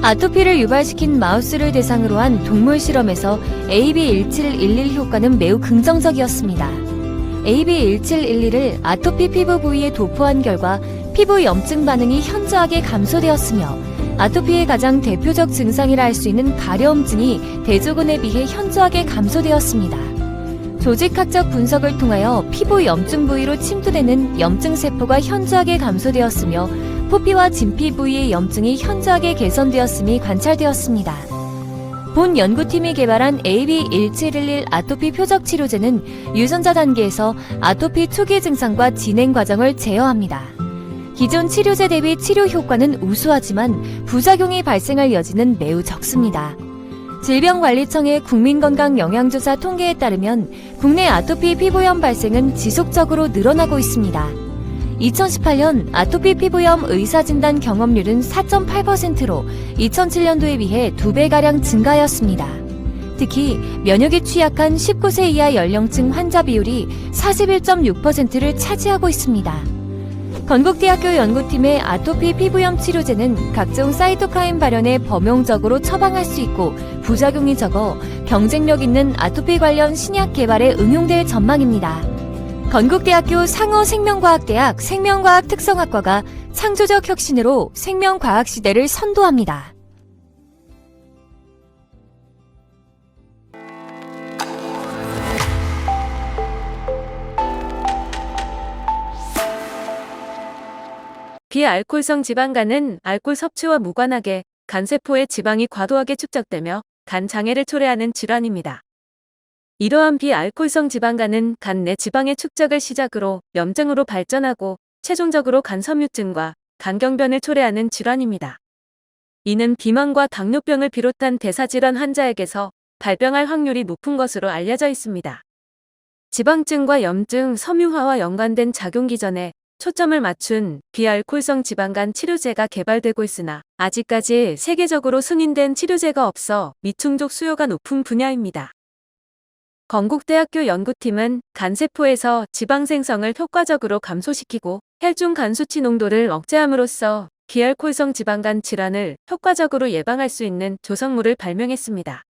아토피를 유발시킨 마우스를 대상으로 한 동물 실험에서 AB1711 효과는 매우 긍정적이었습니다. AB1711을 아토피 피부 부위에 도포한 결과 피부 염증 반응이 현저하게 감소되었으며 아토피의 가장 대표적 증상이라 할 수 있는 가려움증이 대조군에 비해 현저하게 감소되었습니다. 조직학적 분석을 통하여 피부 염증 부위로 침투되는 염증 세포가 현저하게 감소되었으며 포피와 진피 부위의 염증이 현저하게 개선되었음이 관찰되었습니다. 본 연구팀이 개발한 AB1711 아토피 표적 치료제는 유전자 단계에서 아토피 초기 증상과 진행 과정을 제어합니다. 기존 치료제 대비 치료 효과는 우수하지만 부작용이 발생할 여지는 매우 적습니다. 질병관리청의 국민건강영양조사 통계에 따르면 국내 아토피 피부염 발생은 지속적으로 늘어나고 있습니다. 2018년 아토피 피부염 의사진단 경험률은 4.8%로 2007년도에 비해 2배가량 증가하였습니다. 특히 면역이 취약한 19세 이하 연령층 환자 비율이 41.6%를 차지하고 있습니다. 건국대학교 연구팀의 아토피 피부염 치료제는 각종 사이토카인 발현에 범용적으로 처방할 수 있고 부작용이 적어 경쟁력 있는 아토피 관련 신약 개발에 응용될 전망입니다. 건국대학교 상어생명과학대학 생명과학 특성학과가 창조적 혁신으로 생명과학 시대를 선도합니다. 비알코올성 지방간은 알코올 섭취와 무관하게 간세포의 지방이 과도하게 축적되며 간 장애를 초래하는 질환입니다. 이러한 비알코올성 지방간은 간 내 지방의 축적을 시작으로 염증으로 발전하고 최종적으로 간 섬유증과 간경변을 초래하는 질환입니다. 이는 비만과 당뇨병을 비롯한 대사질환 환자에게서 발병할 확률이 높은 것으로 알려져 있습니다. 지방증과 염증, 섬유화와 연관된 작용 기전에 초점을 맞춘 비알코올성 지방간 치료제가 개발되고 있으나 아직까지 세계적으로 승인된 치료제가 없어 미충족 수요가 높은 분야입니다. 건국대학교 연구팀은 간세포에서 지방 생성을 효과적으로 감소시키고 혈중 간 수치 농도를 억제함으로써 비알코올성 지방간 질환을 효과적으로 예방할 수 있는 조성물을 발명했습니다.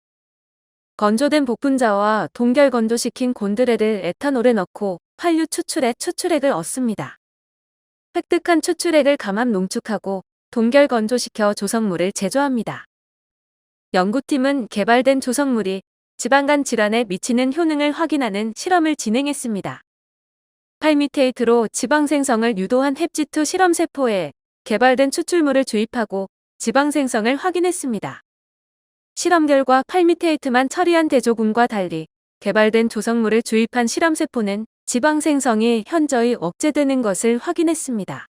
건조된 복분자와 동결 건조시킨 곤드레를 에탄올에 넣고 환류 추출액을 얻습니다. 획득한 추출액을 감압 농축하고 동결 건조시켜 조성물을 제조합니다. 연구팀은 개발된 조성물이 지방간 질환에 미치는 효능을 확인하는 실험을 진행했습니다. 팔미테이트로 지방 생성을 유도한 햅지2 실험세포에 개발된 추출물을 주입하고 지방 생성을 확인했습니다. 실험 결과 팔미테이트만 처리한 대조군과 달리 개발된 조성물을 주입한 실험세포는 지방 생성이 현저히 억제되는 것을 확인했습니다.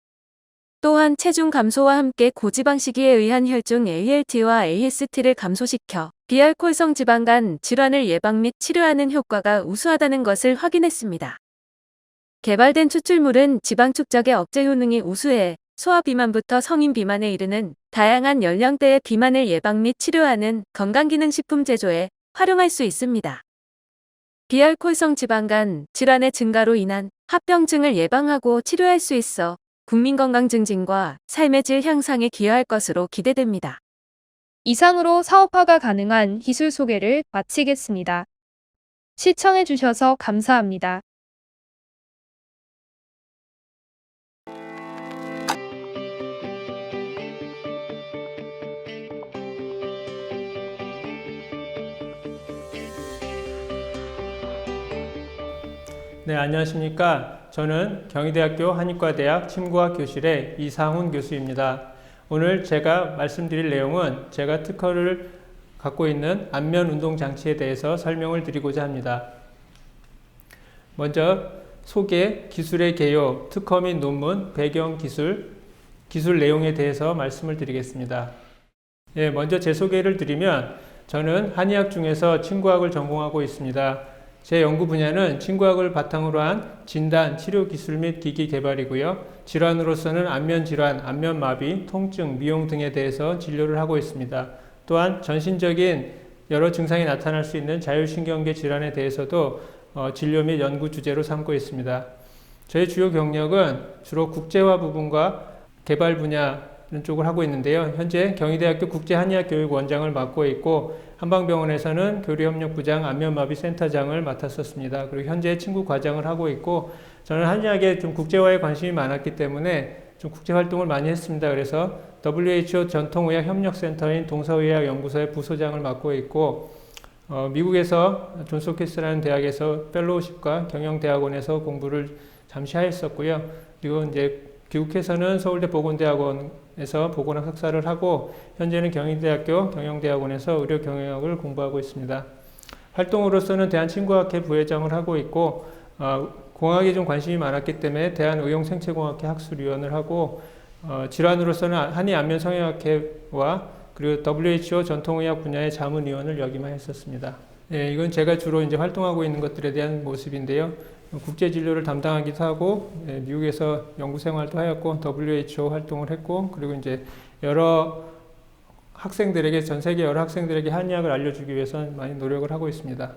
또한 체중 감소와 함께 고지방 시기에 의한 혈중 ALT와 AST를 감소시켜 비알코올성 지방간 질환을 예방 및 치료하는 효과가 우수하다는 것을 확인했습니다. 개발된 추출물은 지방 축적의 억제 효능이 우수해 소아 비만부터 성인 비만에 이르는 다양한 연령대의 비만을 예방 및 치료하는 건강기능식품 제조에 활용할 수 있습니다. 비알코올성 지방간 질환의 증가로 인한 합병증을 예방하고 치료할 수 있어 국민 건강 증진과 삶의 질 향상에 기여할 것으로 기대됩니다. 이상으로 사업화가 가능한 기술 소개를 마치겠습니다. 시청해주셔서 감사합니다. 네, 안녕하십니까. 저는 경희대학교 한의과대학 침구학 교실의 이상훈 교수입니다. 오늘 제가 말씀드릴 내용은 제가 특허를 갖고 있는 안면 운동 장치에 대해서 설명을 드리고자 합니다. 먼저 소개, 기술의 개요, 특허 및 논문, 배경 기술 내용에 대해서 말씀을 드리겠습니다. 예, 먼저 제 소개를 드리면 저는 한의학 중에서 침구학을 전공하고 있습니다. 제 연구 분야는 침구학을 바탕으로 한 진단, 치료 기술 및 기기 개발이고요. 질환으로서는 안면 질환, 안면 마비, 통증, 미용 등에 대해서 진료를 하고 있습니다. 또한 전신적인 여러 증상이 나타날 수 있는 자율신경계 질환에 대해서도 진료 및 연구 주제로 삼고 있습니다. 저의 주요 경력은 주로 국제화 부분과 개발 분야 쪽을 하고 있는데요. 현재 경희대학교 국제한의학교육원장을 맡고 있고 한방병원에서는 교류협력부장 안면마비센터장을 맡았었습니다. 그리고 현재 친구과장을 하고 있고 저는 한의학에 좀 국제화에 관심이 많았기 때문에 좀 국제활동을 많이 했습니다. 그래서 WHO 전통의학협력센터인 동서의학연구소의 부소장을 맡고 있고 미국에서 존스홉킨스라는 대학에서 펠로우십과 경영대학원에서 공부를 잠시 하였었고요. 그리고 이제 귀국해서는 서울대 보건대학원에서 보건학 석사를 하고 현재는 경희대학교 경영대학원에서 의료경영학을 공부하고 있습니다. 활동으로서는 대한친구학회 부회장을 하고 있고 공학에 좀 관심이 많았기 때문에 대한의용생체공학회 학술위원을 하고 질환으로서는 한의안면성형학회와 그리고 WHO 전통의학 분야의 자문위원을 역임하였었습니다. 예, 이건 제가 주로 이제 활동하고 있는 것들에 대한 모습인데요. 국제 진료를 담당하기도 하고 미국에서 연구 생활도 하였고 WHO 활동을 했고 그리고 이제 여러 학생들에게 전 세계 여러 학생들에게 한의학을 알려주기 위해서 많이 노력을 하고 있습니다.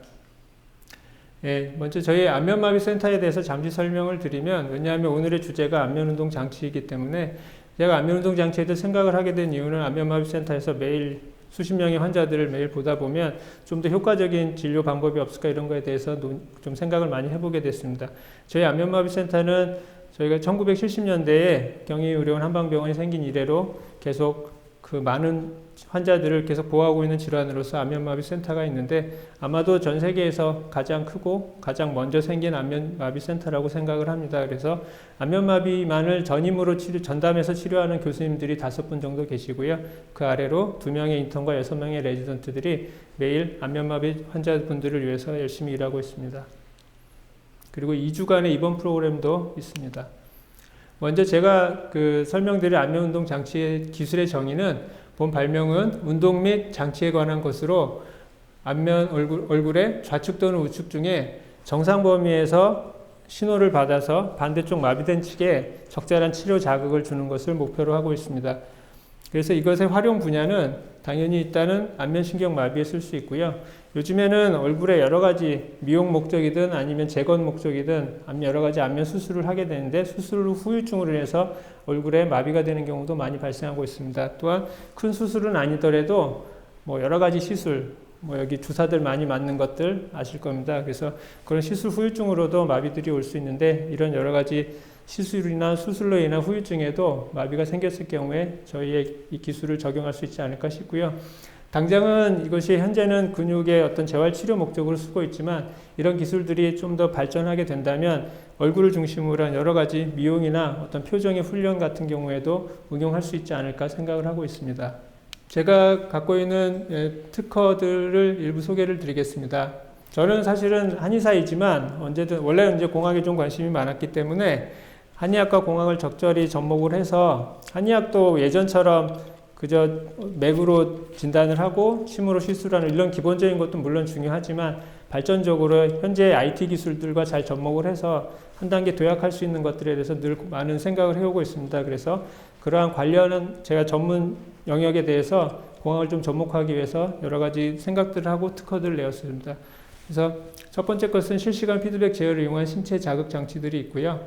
예, 먼저 저희 안면마비 센터에 대해서 잠시 설명을 드리면 왜냐하면 오늘의 주제가 안면운동 장치이기 때문에 제가 안면운동 장치에 대해 생각을 하게 된 이유는 안면마비 센터에서 매일 수십 명의 환자들을 매일 보다 보면 좀 더 효과적인 진료 방법이 없을까 이런 거에 대해서 좀 생각을 많이 해보게 됐습니다. 저희 안면마비센터는 저희가 1970년대에 경희의료원 한방병원이 생긴 이래로 계속 그 많은 환자들을 계속 보호하고 있는 질환으로서 안면마비센터가 있는데 아마도 전 세계에서 가장 크고 가장 먼저 생긴 안면마비센터라고 생각을 합니다. 그래서 안면마비만을 전임으로 전담해서 치료하는 교수님들이 5분 정도 계시고요. 그 아래로 2명의 인턴과 6명의 레지던트들이 매일 안면마비 환자분들을 위해서 열심히 일하고 있습니다. 그리고 2주간의 입원 프로그램도 있습니다. 먼저 제가 설명드릴 안면운동 장치의 기술의 정의는 본 발명은 운동 및 장치에 관한 것으로 안면 얼굴의 좌측 또는 우측 중에 정상 범위에서 신호를 받아서 반대쪽 마비된 측에 적절한 치료 자극을 주는 것을 목표로 하고 있습니다. 그래서 이것의 활용 분야는 당연히 일단은 안면신경 마비에 쓸 수 있고요. 요즘에는 얼굴에 여러 가지 미용 목적이든 아니면 재건 목적이든 여러 가지 안면 수술을 하게 되는데 수술 후 후유증으로 인해서 얼굴에 마비가 되는 경우도 많이 발생하고 있습니다. 또한 큰 수술은 아니더라도 여러 가지 시술, 여기 주사들 많이 맞는 것들 아실 겁니다. 그래서 그런 시술 후유증으로도 마비들이 올 수 있는데 이런 여러 가지 시술이나 수술로 인한 후유증에도 마비가 생겼을 경우에 저희의 이 기술을 적용할 수 있지 않을까 싶고요. 당장은 이것이 현재는 근육의 어떤 재활치료 목적으로 쓰고 있지만 이런 기술들이 좀 더 발전하게 된다면 얼굴을 중심으로 한 여러 가지 미용이나 어떤 표정의 훈련 같은 경우에도 응용할 수 있지 않을까 생각을 하고 있습니다. 제가 갖고 있는 특허들을 일부 소개를 드리겠습니다. 저는 사실은 한의사이지만 원래는 이제 공학에 좀 관심이 많았기 때문에 한의학과 공학을 적절히 접목을 해서 한의학도 예전처럼 그저 맥으로 진단을 하고 침으로 시술을 하는 이런 기본적인 것도 물론 중요하지만 발전적으로 현재 IT 기술들과 잘 접목을 해서 한 단계 도약할 수 있는 것들에 대해서 늘 많은 생각을 해오고 있습니다. 그래서 그러한 관련은 제가 전문 영역에 대해서 공학을 좀 접목하기 위해서 여러 가지 생각들을 하고 특허들을 내었습니다. 그래서 첫 번째 것은 실시간 피드백 제어를 이용한 신체 자극 장치들이 있고요.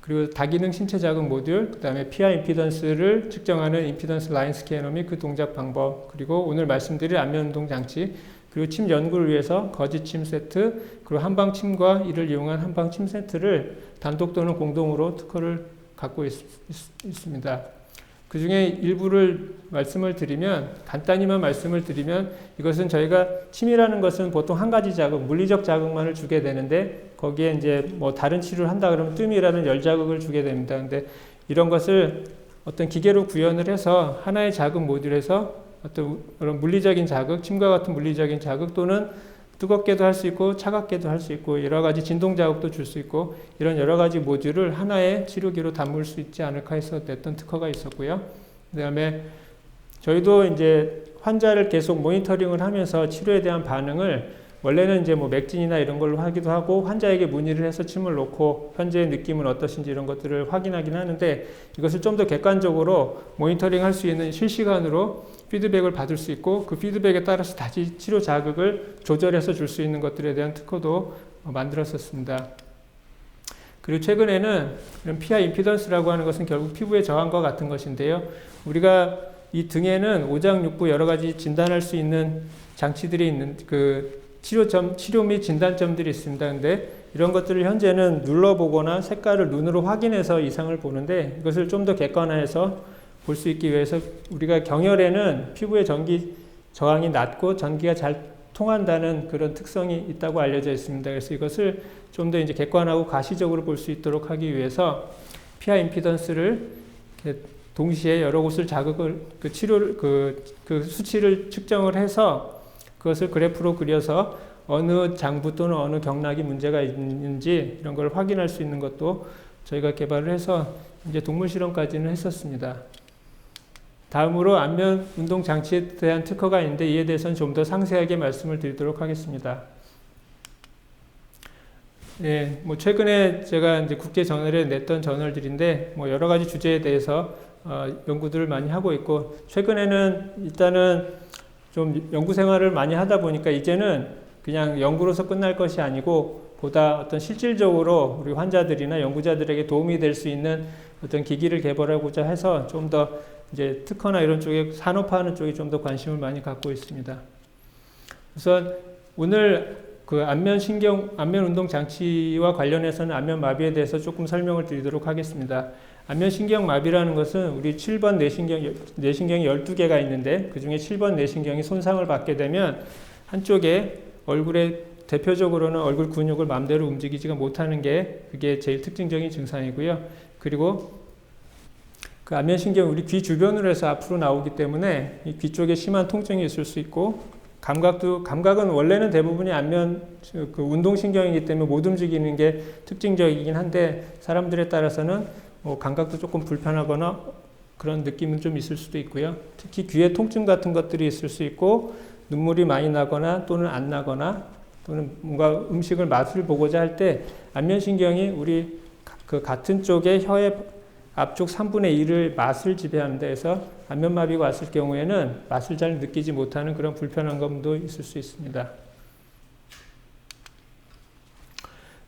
그리고 다기능 신체 자극 모듈, 그 다음에 피하 임피던스를 측정하는 임피던스 라인 스캐너 및 그 동작 방법, 그리고 오늘 말씀드릴 안면 운동 장치, 그리고 침 연구를 위해서 거짓 침 세트, 그리고 한방 침과 이를 이용한 한방 침 세트를 단독 또는 공동으로 특허를 갖고 있습니다. 그 중에 일부를 말씀을 드리면, 간단히만 말씀을 드리면, 이것은 저희가 침이라는 것은 보통 한 가지 자극, 물리적 자극만을 주게 되는데, 거기에 이제 뭐 다른 치료를 한다 그러면 뜸이라는 열 자극을 주게 됩니다. 근데 이런 것을 어떤 기계로 구현을 해서 하나의 자극 모듈에서 어떤 그런 물리적인 자극, 침과 같은 물리적인 자극 또는 뜨겁게도 할 수 있고 차갑게도 할 수 있고 여러 가지 진동 자극도 줄 수 있고 이런 여러 가지 모듈을 하나의 치료기로 담을 수 있지 않을까 해서 냈던 특허가 있었고요. 그 다음에 저희도 이제 환자를 계속 모니터링을 하면서 치료에 대한 반응을 원래는 이제 뭐 맥진이나 이런 걸로 하기도 하고 환자에게 문의를 해서 침을 놓고 현재의 느낌은 어떠신지 이런 것들을 확인하긴 하는데 이것을 좀 더 객관적으로 모니터링 할 수 있는 실시간으로 피드백을 받을 수 있고 그 피드백에 따라서 다시 치료 자극을 조절해서 줄 수 있는 것들에 대한 특허도 만들었었습니다. 그리고 최근에는 이런 피하 임피던스라고 하는 것은 결국 피부의 저항과 같은 것인데요. 우리가 이 등에는 오장육부 여러 가지 진단할 수 있는 장치들이 있는 그 치료 및 진단점들이 있습니다. 근데 이런 것들을 현재는 눌러보거나 색깔을 눈으로 확인해서 이상을 보는데 이것을 좀 더 객관화해서 볼 수 있기 위해서 우리가 경혈에는 피부의 전기 저항이 낮고 전기가 잘 통한다는 그런 특성이 있다고 알려져 있습니다. 그래서 이것을 좀 더 이제 객관하고 가시적으로 볼 수 있도록 하기 위해서 피하 임피던스를 동시에 여러 곳을 자극을 그 수치를 측정을 해서 그것을 그래프로 그려서 어느 장부 또는 어느 경락이 문제가 있는지 이런 걸 확인할 수 있는 것도 저희가 개발을 해서 이제 동물 실험까지는 했었습니다. 다음으로 안면 운동 장치에 대한 특허가 있는데 이에 대해서는 좀 더 상세하게 말씀을 드리도록 하겠습니다. 예, 뭐 최근에 제가 이제 국제 저널에 냈던 저널들인데 뭐 여러 가지 주제에 대해서 연구들을 많이 하고 있고 최근에는 일단은 좀 연구 생활을 많이 하다 보니까 이제는 그냥 연구로서 끝날 것이 아니고 보다 어떤 실질적으로 우리 환자들이나 연구자들에게 도움이 될 수 있는 어떤 기기를 개발하고자 해서 좀 더 이제 특허나 이런 쪽에 산업화하는 쪽에 좀 더 관심을 많이 갖고 있습니다. 우선 오늘 그 안면 운동 장치와 관련해서는 안면 마비에 대해서 조금 설명을 드리도록 하겠습니다. 안면 신경 마비라는 것은 우리 7번 뇌신경이 12개가 있는데 그 중에 7번 뇌신경이 손상을 받게 되면 한쪽에 얼굴에 대표적으로는 얼굴 근육을 마음대로 움직이지가 못하는 게 그게 제일 특징적인 증상이고요. 그리고 그 안면신경 우리 귀 주변으로 해서 앞으로 나오기 때문에 이 귀 쪽에 심한 통증이 있을 수 있고 감각은 원래는 대부분이 안면 그 운동신경이기 때문에 못 움직이는 게 특징적이긴 한데 사람들에 따라서는 뭐 감각도 조금 불편하거나 그런 느낌은 좀 있을 수도 있고요. 특히 귀에 통증 같은 것들이 있을 수 있고 눈물이 많이 나거나 또는 안 나거나 또는 뭔가 음식을 맛을 보고자 할 때 안면신경이 우리 그 같은 쪽의 혀의 앞쪽 3분의 1을 맛을 지배하는데 해서 안면마비가 왔을 경우에는 맛을 잘 느끼지 못하는 그런 불편한 감도 있을 수 있습니다.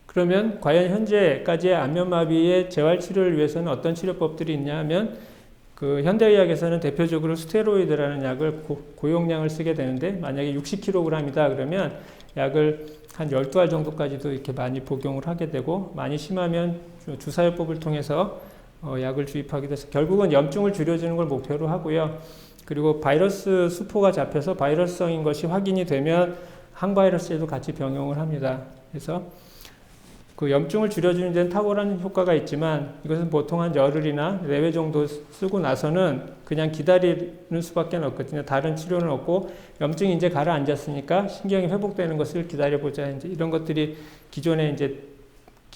그러면 과연 현재까지의 안면마비의 재활치료를 위해서는 어떤 치료법들이 있냐 하면 그 현대의학에서는 대표적으로 스테로이드라는 약을 고용량을 쓰게 되는데 만약에 60kg이다 그러면 약을 한 12알 정도까지도 이렇게 많이 복용을 하게 되고 많이 심하면 주사요법을 통해서 약을 주입하게 돼서 결국은 염증을 줄여주는 걸 목표로 하고요. 그리고 바이러스 수포가 잡혀서 바이러스성인 것이 확인이 되면 항바이러스에도 같이 병용을 합니다. 그래서 그 염증을 줄여주는 데는 탁월한 효과가 있지만 이것은 보통 한 열흘이나 4회 정도 쓰고 나서는 그냥 기다리는 수밖에 없거든요. 다른 치료는 없고 염증이 이제 가라앉았으니까 신경이 회복되는 것을 기다려보자. 이제 이런 것들이 기존에 이제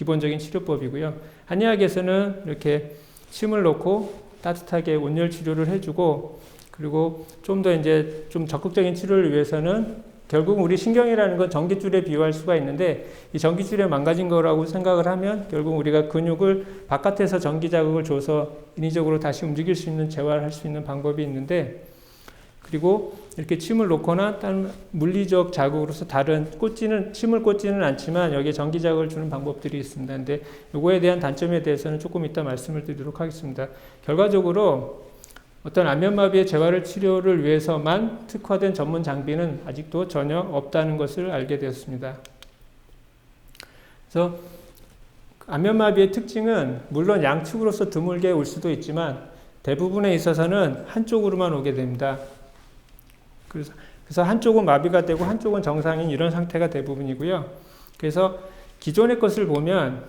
기본적인 치료법이고요. 한의학에서는 이렇게 침을 놓고 따뜻하게 온열 치료를 해주고, 그리고 좀 더 이제 좀 적극적인 치료를 위해서는 결국 우리 신경이라는 건 전깃줄에 비유할 수가 있는데, 이 전깃줄에 망가진 거라고 생각을 하면 결국 우리가 근육을 바깥에서 전기 자극을 줘서 인위적으로 다시 움직일 수 있는, 재활할 수 있는 방법이 있는데, 그리고 이렇게 침을 놓거나 다른 물리적 자극으로서 다른 침을 꽂지는 않지만 여기에 전기 자극을 주는 방법들이 있습니다. 근데 요거에 대한 단점에 대해서는 조금 이따 말씀을 드리도록 하겠습니다. 결과적으로 어떤 안면마비의 재활을 치료를 위해서만 특화된 전문 장비는 아직도 전혀 없다는 것을 알게 되었습니다. 그래서 안면마비의 특징은 물론 양측으로서 드물게 올 수도 있지만 대부분에 있어서는 한쪽으로만 오게 됩니다. 그래서 한쪽은 마비가 되고 한쪽은 정상인 이런 상태가 대부분이고요. 그래서 기존의 것을 보면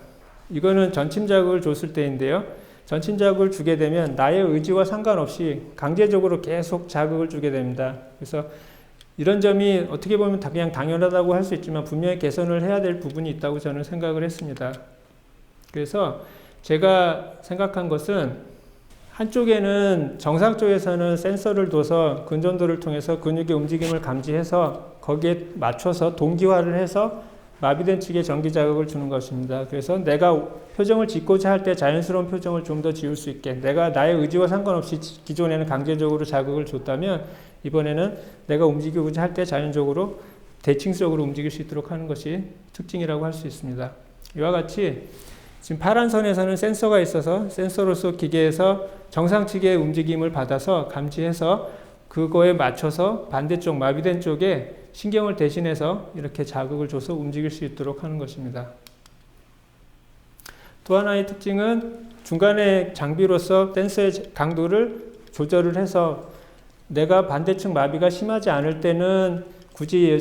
이거는 전침 자극을 줬을 때인데요. 전침 자극을 주게 되면 나의 의지와 상관없이 강제적으로 계속 자극을 주게 됩니다. 그래서 이런 점이 어떻게 보면 그냥 당연하다고 할 수 있지만 분명히 개선을 해야 될 부분이 있다고 저는 생각을 했습니다. 그래서 제가 생각한 것은 한쪽에는 정상 쪽에서는 센서를 둬서 근전도를 통해서 근육의 움직임을 감지해서 거기에 맞춰서 동기화를 해서 마비된 측에 전기 자극을 주는 것입니다. 그래서 내가 표정을 짓고자 할 때 자연스러운 표정을 좀 더 지을 수 있게, 내가 나의 의지와 상관없이 기존에는 강제적으로 자극을 줬다면 이번에는 내가 움직이고자 할 때 자연적으로 대칭적으로 움직일 수 있도록 하는 것이 특징이라고 할 수 있습니다. 이와 같이 지금 파란 선에서는 센서가 있어서 센서로서 기계에서 정상 측의 움직임을 받아서 감지해서 그거에 맞춰서 반대쪽 마비된 쪽에 신경을 대신해서 이렇게 자극을 줘서 움직일 수 있도록 하는 것입니다. 또 하나의 특징은 중간에 장비로서 댄서의 강도를 조절을 해서 내가 반대측 마비가 심하지 않을 때는 굳이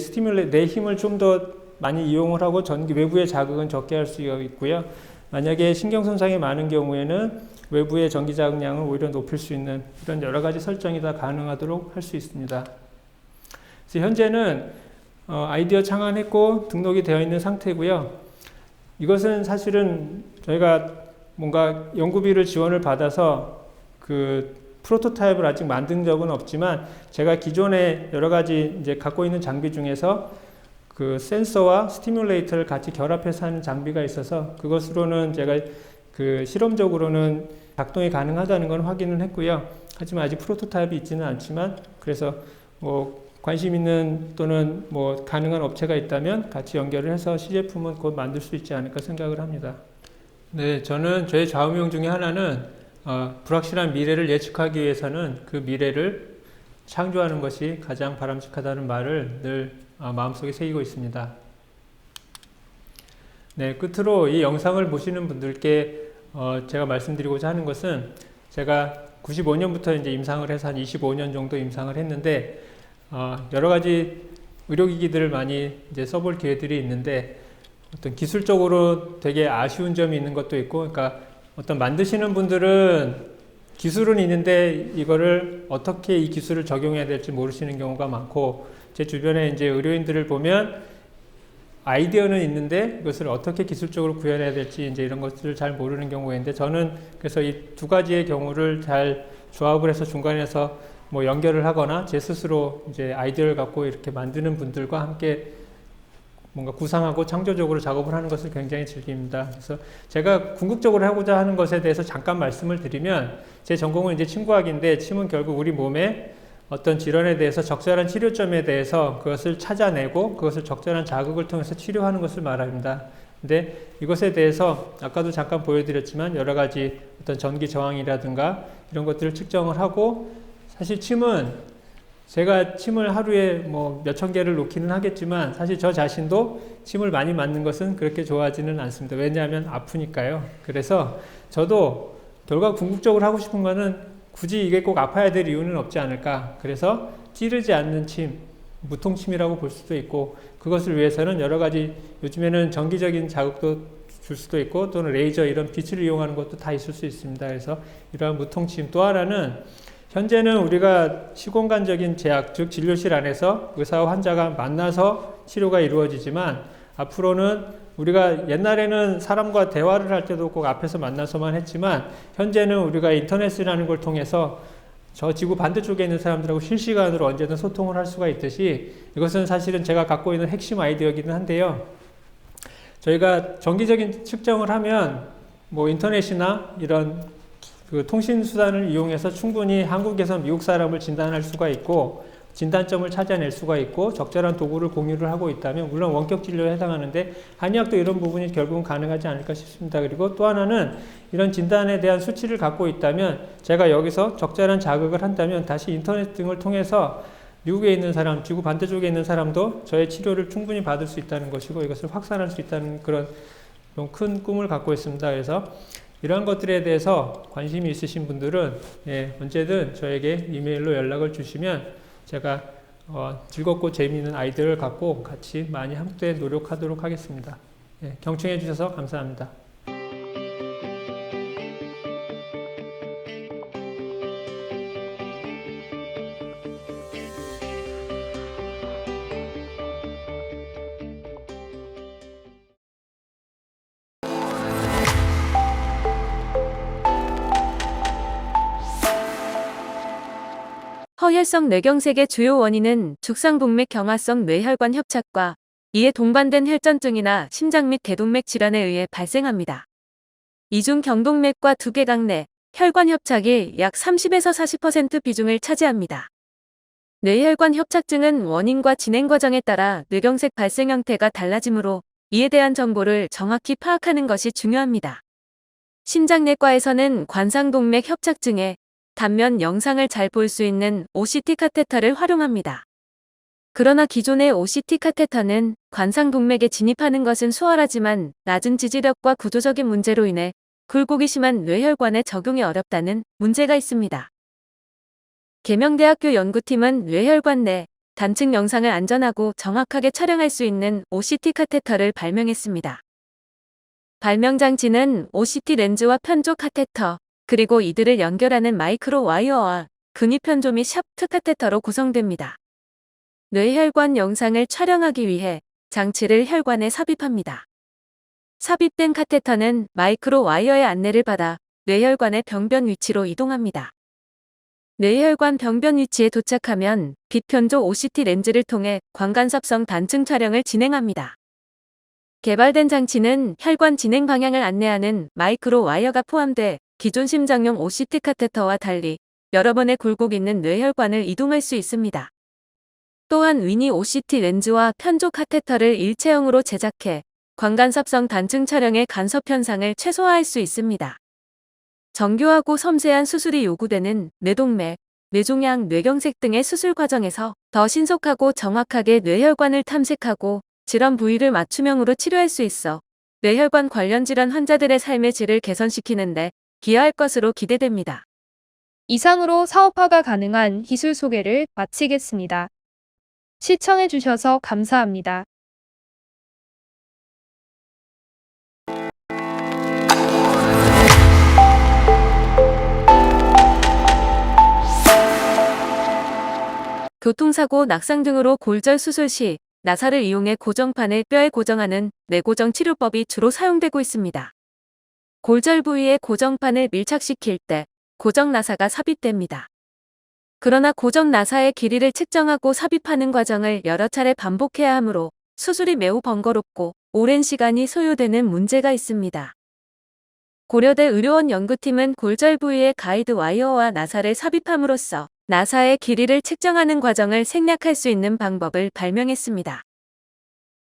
내 힘을 좀 더 많이 이용을 하고 외부의 자극은 적게 할 수가 있고요. 만약에 신경 손상이 많은 경우에는 외부의 전기 자극량을 오히려 높일 수 있는 이런 여러 가지 설정이 다 가능하도록 할 수 있습니다. 그래서 현재는 아이디어 창안했고 등록이 되어 있는 상태고요. 이것은 사실은 저희가 뭔가 연구비를 지원을 받아서 그 프로토타입을 아직 만든 적은 없지만 제가 기존에 여러 가지 이제 갖고 있는 장비 중에서 그 센서와 스티뮬레이터를 같이 결합해서 하는 장비가 있어서 그것으로는 제가 그 실험적으로는 작동이 가능하다는 건 확인을 했고요. 하지만 아직 프로토타입이 있지는 않지만 그래서 뭐 관심 있는 또는 뭐 가능한 업체가 있다면 같이 연결을 해서 시제품은 곧 만들 수 있지 않을까 생각을 합니다. 네, 저는 저의 좌우명 중에 하나는 불확실한 미래를 예측하기 위해서는 그 미래를 창조하는 것이 가장 바람직하다는 말을 늘 마음속에 새기고 있습니다. 네, 끝으로 이 영상을 보시는 분들께 제가 말씀드리고자 하는 것은 제가 95년부터 이제 임상을 해서 한 25년 정도 임상을 했는데 여러 가지 의료기기들을 많이 이제 써볼 기회들이 있는데 어떤 기술적으로 되게 아쉬운 점이 있는 것도 있고, 그러니까 어떤 만드시는 분들은 기술은 있는데 이거를 어떻게 이 기술을 적용해야 될지 모르시는 경우가 많고, 제 주변에 이제 의료인들을 보면 아이디어는 있는데 이것을 어떻게 기술적으로 구현해야 될지 이제 이런 것들을 잘 모르는 경우가 있는데, 저는 그래서 이 두 가지의 경우를 잘 조합을 해서 중간에서 뭐 연결을 하거나 제 스스로 이제 아이디어를 갖고 이렇게 만드는 분들과 함께 뭔가 구상하고 창조적으로 작업을 하는 것을 굉장히 즐깁니다. 그래서 제가 궁극적으로 하고자 하는 것에 대해서 잠깐 말씀을 드리면, 제 전공은 이제 침구학인데, 침은 결국 우리 몸에 어떤 질환에 대해서 적절한 치료점에 대해서 그것을 찾아내고 그것을 적절한 자극을 통해서 치료하는 것을 말합니다. 근데 이것에 대해서 아까도 잠깐 보여드렸지만 여러 가지 어떤 전기 저항이라든가 이런 것들을 측정을 하고, 사실 침은 제가 침을 하루에 뭐 몇천 개를 놓기는 하겠지만 사실 저 자신도 침을 많이 맞는 것은 그렇게 좋아하지는 않습니다. 왜냐하면 아프니까요. 그래서 저도 결과 궁극적으로 하고 싶은 거는 굳이 이게 꼭 아파야 될 이유는 없지 않을까. 그래서 찌르지 않는 침, 무통침이라고 볼 수도 있고, 그것을 위해서는 여러 가지 요즘에는 전기적인 자극도 줄 수도 있고 또는 레이저 이런 빛을 이용하는 것도 다 있을 수 있습니다. 그래서 이러한 무통침, 또 하나는 현재는 우리가 시공간적인 제약, 즉 진료실 안에서 의사와 환자가 만나서 치료가 이루어지지만 앞으로는 우리가 옛날에는 사람과 대화를 할 때도 꼭 앞에서 만나서만 했지만 현재는 우리가 인터넷이라는 걸 통해서 저 지구 반대쪽에 있는 사람들하고 실시간으로 언제든 소통을 할 수가 있듯이 이것은 사실은 제가 갖고 있는 핵심 아이디어이기는 한데요. 저희가 정기적인 측정을 하면 뭐 인터넷이나 이런 그 통신 수단을 이용해서 충분히 한국에서 미국 사람을 진단할 수가 있고 진단점을 찾아낼 수가 있고 적절한 도구를 공유를 하고 있다면 물론 원격 진료에 해당하는데 한의학도 이런 부분이 결국은 가능하지 않을까 싶습니다. 그리고 또 하나는 이런 진단에 대한 수치를 갖고 있다면 제가 여기서 적절한 자극을 한다면 다시 인터넷 등을 통해서 미국에 있는 사람, 지구 반대쪽에 있는 사람도 저의 치료를 충분히 받을 수 있다는 것이고 이것을 확산할 수 있다는 그런 좀 큰 꿈을 갖고 있습니다. 그래서 이러한 것들에 대해서 관심이 있으신 분들은 언제든 저에게 이메일로 연락을 주시면 제가 즐겁고 재미있는 아이디어를 갖고 같이 많이 함께 노력하도록 하겠습니다. 경청해 주셔서 감사합니다. 허혈성 뇌경색의 주요 원인은 죽상동맥 경화성 뇌혈관 협착과 이에 동반된 혈전증이나 심장 및 대동맥 질환에 의해 발생합니다. 이 중 경동맥과 두개강 내 혈관 협착이 약 30에서 40% 비중을 차지합니다. 뇌혈관 협착증은 원인과 진행 과정에 따라 뇌경색 발생 형태가 달라지므로 이에 대한 정보를 정확히 파악하는 것이 중요합니다. 심장내과에서는 관상동맥 협착증에 단면 영상을 잘 볼 수 있는 OCT 카테터를 활용합니다. 그러나 기존의 OCT 카테터는 관상동맥에 진입하는 것은 수월하지만 낮은 지지력과 구조적인 문제로 인해 굴곡이 심한 뇌혈관에 적용이 어렵다는 문제가 있습니다. 계명대학교 연구팀은 뇌혈관 내 단층 영상을 안전하고 정확하게 촬영할 수 있는 OCT 카테터를 발명했습니다. 발명장치는 OCT 렌즈와 편조 카테터, 그리고 이들을 연결하는 마이크로 와이어와 근위편조 및 샤프트 카테터로 구성됩니다. 뇌혈관 영상을 촬영하기 위해 장치를 혈관에 삽입합니다. 삽입된 카테터는 마이크로 와이어의 안내를 받아 뇌혈관의 병변 위치로 이동합니다. 뇌혈관 병변 위치에 도착하면 빛편조 OCT 렌즈를 통해 광간섭성 단층 촬영을 진행합니다. 개발된 장치는 혈관 진행 방향을 안내하는 마이크로 와이어가 포함돼 기존 심장용 OCT 카테터와 달리 여러 번의 굴곡 있는 뇌혈관을 이동할 수 있습니다. 또한 위니 OCT 렌즈와 편조 카테터를 일체형으로 제작해 광간섭성 단층 촬영의 간섭 현상을 최소화할 수 있습니다. 정교하고 섬세한 수술이 요구되는 뇌동맥, 뇌종양, 뇌경색 등의 수술 과정에서 더 신속하고 정확하게 뇌혈관을 탐색하고 질환 부위를 맞춤형으로 치료할 수 있어 뇌혈관 관련 질환 환자들의 삶의 질을 개선시키는 데 기여할 것으로 기대됩니다. 이상으로 사업화가 가능한 기술 소개를 마치겠습니다. 시청해주셔서 감사합니다. 교통사고, 낙상 등으로 골절 수술 시 나사를 이용해 고정판을 뼈에 고정하는 뇌고정 치료법이 주로 사용되고 있습니다. 골절 부위에 고정판을 밀착시킬 때 고정 나사가 삽입됩니다. 그러나 고정 나사의 길이를 측정하고 삽입하는 과정을 여러 차례 반복해야 하므로 수술이 매우 번거롭고 오랜 시간이 소요되는 문제가 있습니다. 고려대 의료원 연구팀은 골절 부위에 가이드 와이어와 나사를 삽입함으로써 나사의 길이를 측정하는 과정을 생략할 수 있는 방법을 발명했습니다.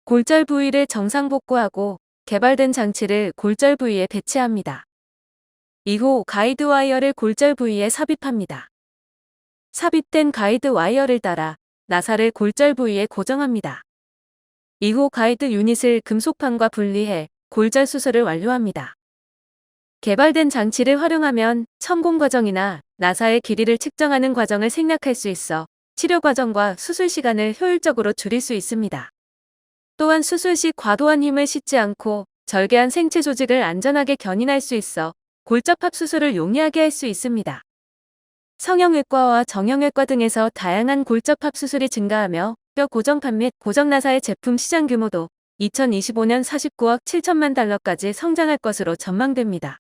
골절 부위를 정상 복구하고 개발된 장치를 골절 부위에 배치합니다. 이후 가이드 와이어를 골절 부위에 삽입합니다. 삽입된 가이드 와이어를 따라 나사를 골절 부위에 고정합니다. 이후 가이드 유닛을 금속판과 분리해 골절 수술을 완료합니다. 개발된 장치를 활용하면 첨공 과정이나 나사의 길이를 측정하는 과정을 생략할 수 있어 치료 과정과 수술 시간을 효율적으로 줄일 수 있습니다. 또한 수술 시 과도한 힘을 싣지 않고 절개한 생체 조직을 안전하게 견인할 수 있어 골접합 수술을 용이하게 할 수 있습니다. 성형외과와 정형외과 등에서 다양한 골접합 수술이 증가하며 뼈 고정판 및 고정나사의 제품 시장 규모도 2025년 49억 7천만 달러까지 성장할 것으로 전망됩니다.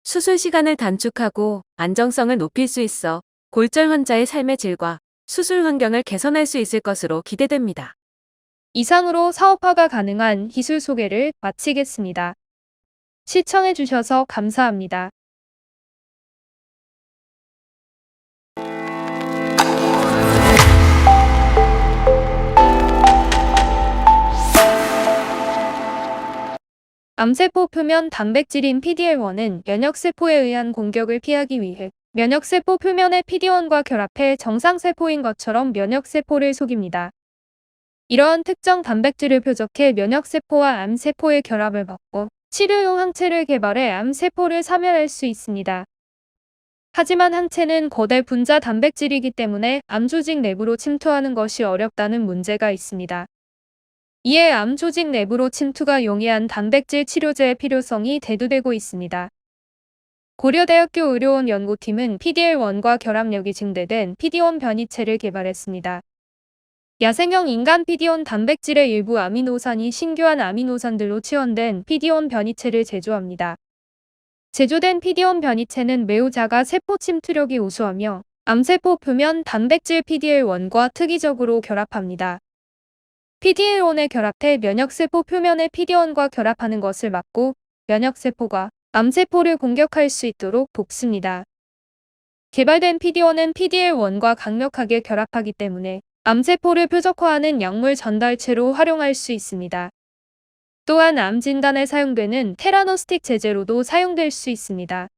수술 시간을 단축하고 안정성을 높일 수 있어 골절 환자의 삶의 질과 수술 환경을 개선할 수 있을 것으로 기대됩니다. 이상으로 사업화가 가능한 기술 소개를 마치겠습니다. 시청해주셔서 감사합니다. 암세포 표면 단백질인 PD-L1은 면역세포에 의한 공격을 피하기 위해 면역세포 표면의 PD-1과 결합해 정상세포인 것처럼 면역세포를 속입니다. 이러한 특정 단백질을 표적해 면역세포와 암세포의 결합을 막고 치료용 항체를 개발해 암세포를 사멸할 수 있습니다. 하지만 항체는 거대 분자 단백질이기 때문에 암 조직 내부로 침투하는 것이 어렵다는 문제가 있습니다. 이에 암 조직 내부로 침투가 용이한 단백질 치료제의 필요성이 대두되고 있습니다. 고려대학교 의료원 연구팀은 PD-L1과 결합력이 증대된 PD-1 변이체를 개발했습니다. 야생형 인간 PD-1 단백질의 일부 아미노산이 신규한 아미노산들로 치환된 PD-1 변이체를 제조합니다. 제조된 PD-1 변이체는 매우 작아 세포 침투력이 우수하며 암세포 표면 단백질 PD-L1과 특이적으로 결합합니다. PD-L1에 결합해 면역세포 표면의 PD-1과 결합하는 것을 막고 면역세포가 암세포를 공격할 수 있도록 돕습니다. 개발된 PD-1은 PD-L1과 강력하게 결합하기 때문에 암세포를 표적화하는 약물 전달체로 활용할 수 있습니다. 또한 암 진단에 사용되는 테라노스틱 제제로도 사용될 수 있습니다.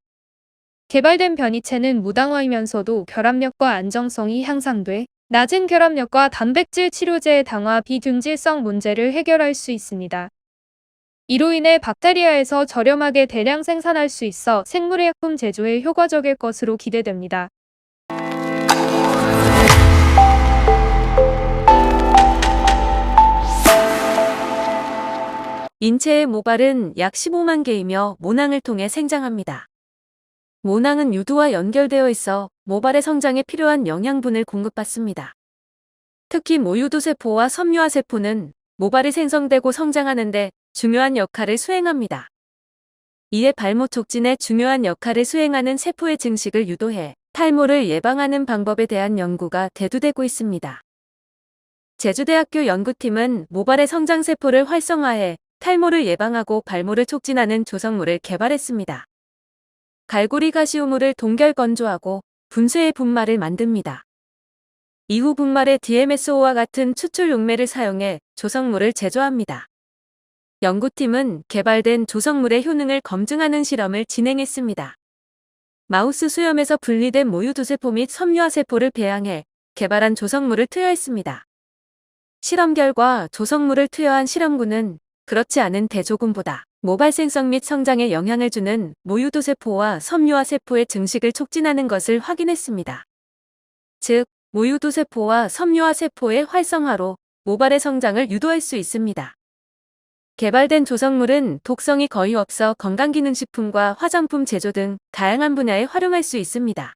개발된 변이체는 무당화이면서도 결합력과 안정성이 향상돼 낮은 결합력과 단백질 치료제의 당화 비균질성 문제를 해결할 수 있습니다. 이로 인해 박테리아에서 저렴하게 대량 생산할 수 있어 생물의약품 제조에 효과적일 것으로 기대됩니다. 인체의 모발은 약 15만 개이며 모낭을 통해 생장합니다. 모낭은 유두와 연결되어 있어 모발의 성장에 필요한 영양분을 공급받습니다. 특히 모유두세포와 섬유화세포는 모발이 생성되고 성장하는 데 중요한 역할을 수행합니다. 이에 발모 촉진에 중요한 역할을 수행하는 세포의 증식을 유도해 탈모를 예방하는 방법에 대한 연구가 대두되고 있습니다. 제주대학교 연구팀은 모발의 성장세포를 활성화해 탈모를 예방하고 발모를 촉진하는 조성물을 개발했습니다. 갈고리 가시우물을 동결 건조하고 분쇄해 분말을 만듭니다. 이후 분말에 DMSO와 같은 추출 용매를 사용해 조성물을 제조합니다. 연구팀은 개발된 조성물의 효능을 검증하는 실험을 진행했습니다. 마우스 수염에서 분리된 모유두세포 및 섬유화세포를 배양해 개발한 조성물을 투여했습니다. 실험 결과 조성물을 투여한 실험군은 그렇지 않은 대조군보다 모발 생성 및 성장에 영향을 주는 모유두세포와 섬유화세포의 증식을 촉진하는 것을 확인했습니다. 즉, 모유두세포와 섬유화세포의 활성화로 모발의 성장을 유도할 수 있습니다. 개발된 조성물은 독성이 거의 없어 건강기능식품과 화장품 제조 등 다양한 분야에 활용할 수 있습니다.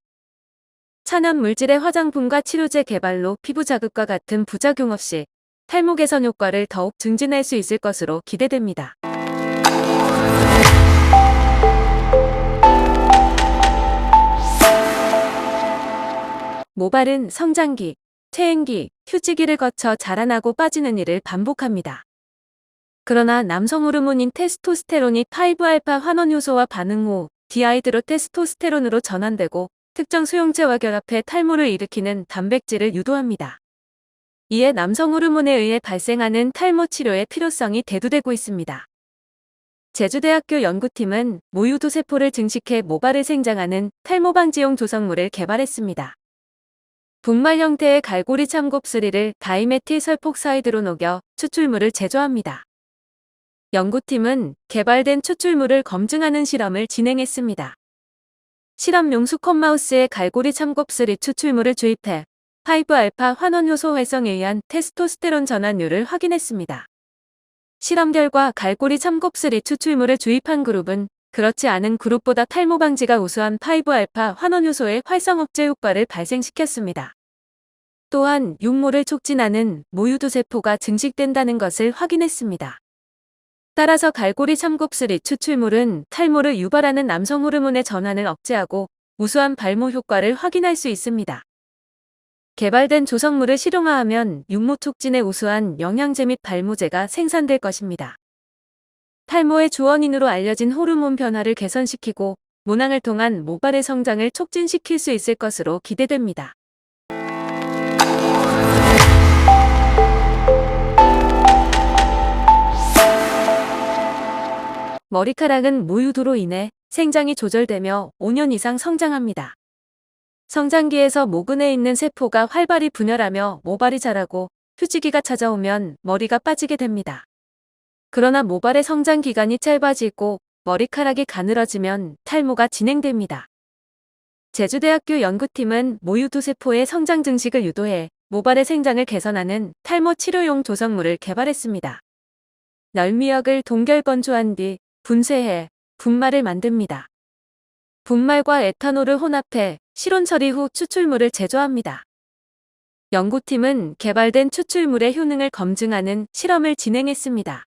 천연 물질의 화장품과 치료제 개발로 피부 자극과 같은 부작용 없이 탈모 개선 효과를 더욱 증진할 수 있을 것으로 기대됩니다. 모발은 성장기, 퇴행기, 휴지기를 거쳐 자라나고 빠지는 일을 반복합니다. 그러나 남성 호르몬인 테스토스테론이 5알파 환원 효소와 반응 후 디하이드로테스토스테론으로 전환되고 특정 수용체와 결합해 탈모를 일으키는 단백질을 유도합니다. 이에 남성 호르몬에 의해 발생하는 탈모 치료의 필요성이 대두되고 있습니다. 제주대학교 연구팀은 모유두세포를 증식해 모발을 생장하는 탈모 방지용 조성물을 개발했습니다. 분말 형태의 갈고리 참곱슬이를 다이메틸 설폭사이드로 녹여 추출물을 제조합니다. 연구팀은 개발된 추출물을 검증하는 실험을 진행했습니다. 실험용 수컷 마우스에 갈고리 참곱슬이 추출물을 주입해 5알파 환원효소 활성에 의한 테스토스테론 전환율을 확인했습니다. 실험 결과 갈고리 참곱슬이 추출물을 주입한 그룹은 그렇지 않은 그룹보다 탈모 방지가 우수한 5알파 환원효소의 활성 억제 효과를 발생시켰습니다. 또한 육모를 촉진하는 모유두세포가 증식된다는 것을 확인했습니다. 따라서 갈고리 참곱슬이 추출물은 탈모를 유발하는 남성 호르몬의 전환을 억제하고 우수한 발모 효과를 확인할 수 있습니다. 개발된 조성물을 실용화하면 육모 촉진에 우수한 영양제 및 발모제가 생산될 것입니다. 탈모의 주원인으로 알려진 호르몬 변화를 개선시키고 모낭을 통한 모발의 성장을 촉진시킬 수 있을 것으로 기대됩니다. 머리카락은 모유두로 인해 생장이 조절되며 5년 이상 성장합니다. 성장기에서 모근에 있는 세포가 활발히 분열하며 모발이 자라고 휴지기가 찾아오면 머리가 빠지게 됩니다. 그러나 모발의 성장 기간이 짧아지고 머리카락이 가늘어지면 탈모가 진행됩니다. 제주대학교 연구팀은 모유두세포의 성장 증식을 유도해 모발의 생장을 개선하는 탈모 치료용 조성물을 개발했습니다. 널미역을 동결건조한 뒤 분쇄해 분말을 만듭니다. 분말과 에탄올을 혼합해 실온 처리 후 추출물을 제조합니다. 연구팀은 개발된 추출물의 효능을 검증하는 실험을 진행했습니다.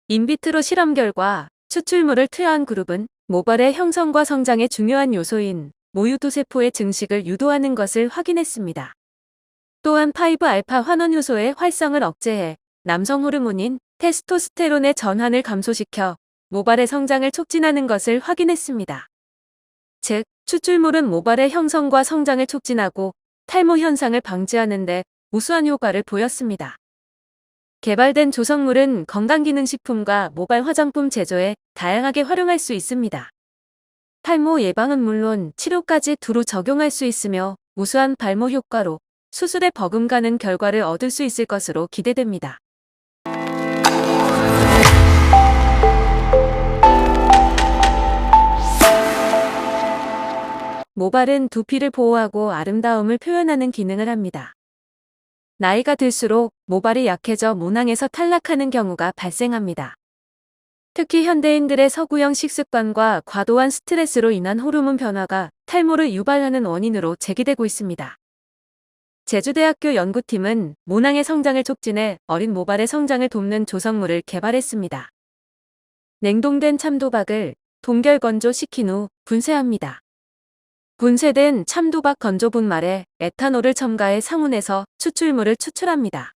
인비트로 실험 결과 추출물을 투여한 그룹은 모발의 형성과 성장의 중요한 요소인 모유두세포의 증식을 유도하는 것을 확인했습니다. 또한 5알파 환원 효소의 활성을 억제해 남성 호르몬인 테스토스테론의 전환을 감소시켜 모발의 성장을 촉진하는 것을 확인했습니다. 즉, 추출물은 모발의 형성과 성장을 촉진하고 탈모 현상을 방지하는 데 우수한 효과를 보였습니다. 개발된 조성물은 건강기능식품과 모발 화장품 제조에 다양하게 활용할 수 있습니다. 탈모 예방은 물론 치료까지 두루 적용할 수 있으며 우수한 발모 효과로 수술에 버금가는 결과를 얻을 수 있을 것으로 기대됩니다. 모발은 두피를 보호하고 아름다움을 표현하는 기능을 합니다. 나이가 들수록 모발이 약해져 모낭에서 탈락하는 경우가 발생합니다. 특히 현대인들의 서구형 식습관과 과도한 스트레스로 인한 호르몬 변화가 탈모를 유발하는 원인으로 제기되고 있습니다. 제주대학교 연구팀은 모낭의 성장을 촉진해 어린 모발의 성장을 돕는 조성물을 개발했습니다. 냉동된 참도박을 동결건조시킨 후 분쇄합니다. 분쇄된 참도박 건조 분말에 에탄올을 첨가해 상온에서 추출물을 추출합니다.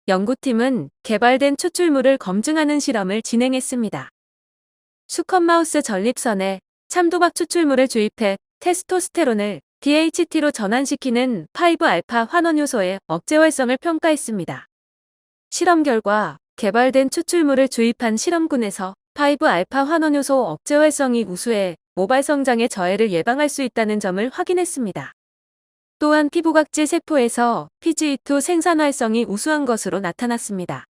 연구팀은 개발된 추출물을 검증하는 실험을 진행했습니다. 수컷 마우스 전립선에 참도박 추출물을 주입해 테스토스테론을 DHT로 전환시키는 5알파 환원 효소의 억제 활성을 평가했습니다. 실험 결과 개발된 추출물을 주입한 실험군에서 5알파 환원 효소 억제 활성이 우수해 모발 성장의 저해를 예방할 수 있다는 점을 확인했습니다. 또한 피부각질 세포에서 PGE2 생산 활성이 우수한 것으로 나타났습니다.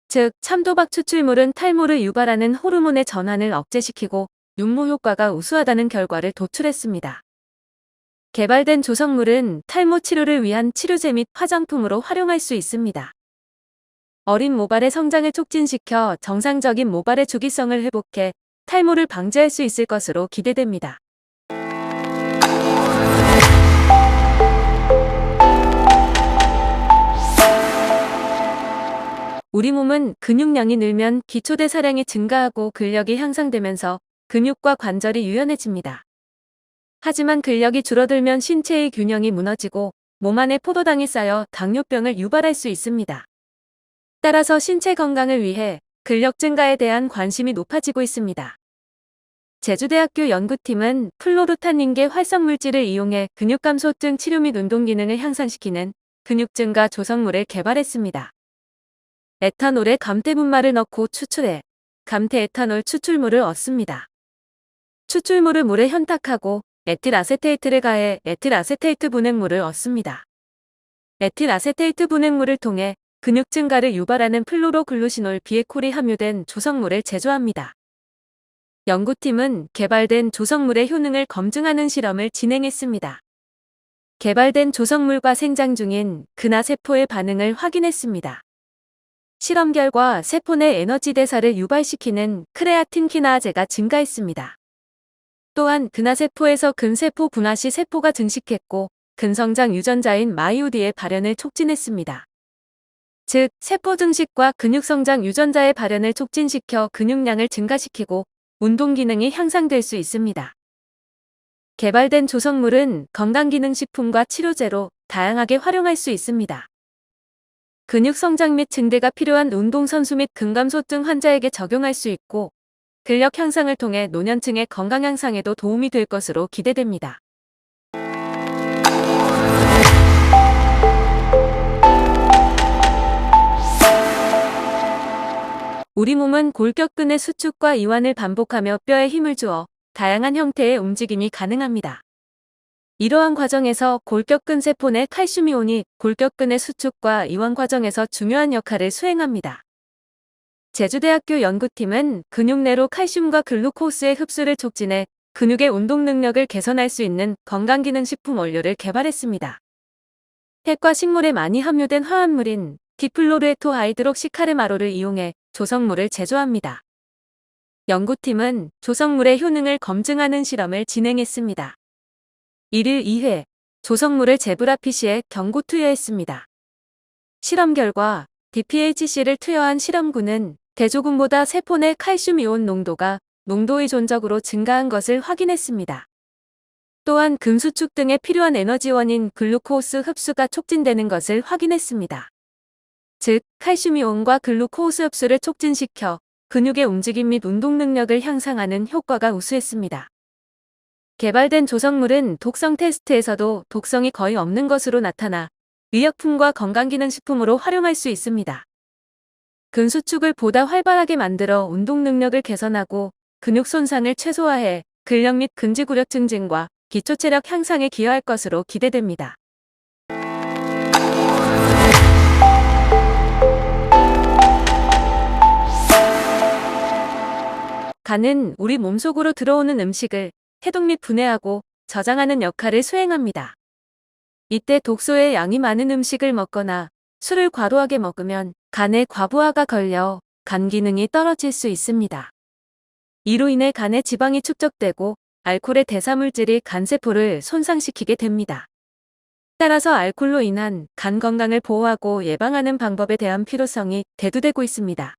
즉, 참도박 추출물은 탈모를 유발하는 호르몬의 전환을 억제시키고 육모 효과가 우수하다는 결과를 도출했습니다. 개발된 조성물은 탈모 치료를 위한 치료제 및 화장품으로 활용할 수 있습니다. 어린 모발의 성장을 촉진시켜 정상적인 모발의 주기성을 회복해 탈모를 방지할 수 있을 것으로 기대됩니다. 우리 몸은 근육량이 늘면 기초대사량이 증가하고 근력이 향상되면서 근육과 관절이 유연해집니다. 하지만 근력이 줄어들면 신체의 균형이 무너지고 몸 안에 포도당이 쌓여 당뇨병을 유발할 수 있습니다. 따라서 신체 건강을 위해 근력 증가에 대한 관심이 높아지고 있습니다. 제주대학교 연구팀은 플로르타닌계 활성물질을 이용해 근육감소증 치료 및 운동 기능을 향상시키는 근육 증가 조성물을 개발했습니다. 에탄올에 감태 분말을 넣고 추출해 감태 에탄올 추출물을 얻습니다. 추출물을 물에 현탁하고 에틸아세테이트를 가해 에틸아세테이트 분해물을 얻습니다. 에틸아세테이트 분해물을 통해 근육 증가를 유발하는 플로로글루시놀 비에콜이 함유된 조성물을 제조합니다. 연구팀은 개발된 조성물의 효능을 검증하는 실험을 진행했습니다. 개발된 조성물과 생장 중인 근하세포의 반응을 확인했습니다. 실험 결과 세포 내 에너지 대사를 유발시키는 크레아틴 키나아제가 증가했습니다. 또한 근하세포에서 근세포 분화 시 세포가 증식했고 근성장 유전자인 마이오디의 발현을 촉진했습니다. 즉, 세포 증식과 근육성장 유전자의 발현을 촉진시켜 근육량을 증가시키고 운동 기능이 향상될 수 있습니다. 개발된 조성물은 건강기능식품과 치료제로 다양하게 활용할 수 있습니다. 근육성장 및 증대가 필요한 운동선수 및 근감소증 환자에게 적용할 수 있고, 근력 향상을 통해 노년층의 건강 향상에도 도움이 될 것으로 기대됩니다. 우리 몸은 골격근의 수축과 이완을 반복하며 뼈에 힘을 주어 다양한 형태의 움직임이 가능합니다. 이러한 과정에서 골격근 세포 내 칼슘이온이 골격근의 수축과 이완 과정에서 중요한 역할을 수행합니다. 제주대학교 연구팀은 근육 내로 칼슘과 글루코스의 흡수를 촉진해 근육의 운동 능력을 개선할 수 있는 건강기능식품 원료를 개발했습니다. 햇과 식물에 많이 함유된 화합물인 디플로르에토 하이드록시카르마로를 이용해 조성물을 제조합니다. 연구팀은 조성물의 효능을 검증하는 실험을 진행했습니다. 1일 2회 조성물을 제브라 피쉬에 경구 투여했습니다. 실험 결과 DPHC를 투여한 실험군은 대조군보다 세포 내 칼슘 이온 농도가 농도의존적으로 증가한 것을 확인했습니다. 또한 근수축 등에 필요한 에너지원인 글루코스 흡수가 촉진되는 것을 확인했습니다. 즉, 칼슘이온과 글루코스 흡수를 촉진시켜 근육의 움직임 및 운동 능력을 향상하는 효과가 우수했습니다. 개발된 조성물은 독성 테스트에서도 독성이 거의 없는 것으로 나타나 의약품과 건강기능식품으로 활용할 수 있습니다. 근수축을 보다 활발하게 만들어 운동 능력을 개선하고 근육 손상을 최소화해 근력 및 근지구력 증진과 기초체력 향상에 기여할 것으로 기대됩니다. 간은 우리 몸속으로 들어오는 음식을 해독 및 분해하고 저장하는 역할을 수행합니다. 이때 독소의 양이 많은 음식을 먹거나 술을 과도하게 먹으면 간에 과부하가 걸려 간 기능이 떨어질 수 있습니다. 이로 인해 간에 지방이 축적되고 알코올의 대사물질이 간세포를 손상시키게 됩니다. 따라서 알코올로 인한 간 건강을 보호하고 예방하는 방법에 대한 필요성이 대두되고 있습니다.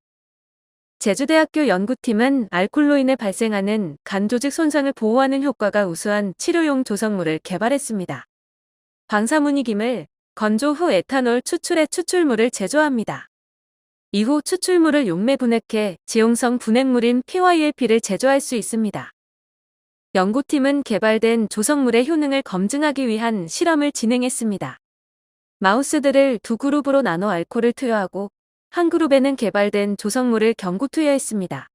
제주대학교 연구팀은 알코올로 인해 발생하는 간 조직 손상을 보호하는 효과가 우수한 치료용 조성물을 개발했습니다. 방사문이김을 건조 후 에탄올 추출의 추출물을 제조합니다. 이후 추출물을 용매 분해해 지용성 분해물인 PYLP를 제조할 수 있습니다. 연구팀은 개발된 조성물의 효능을 검증하기 위한 실험을 진행했습니다. 마우스들을 두 그룹으로 나눠 알코올을 투여하고 한 그룹에는 개발된 조성물을 경구 투여했습니다.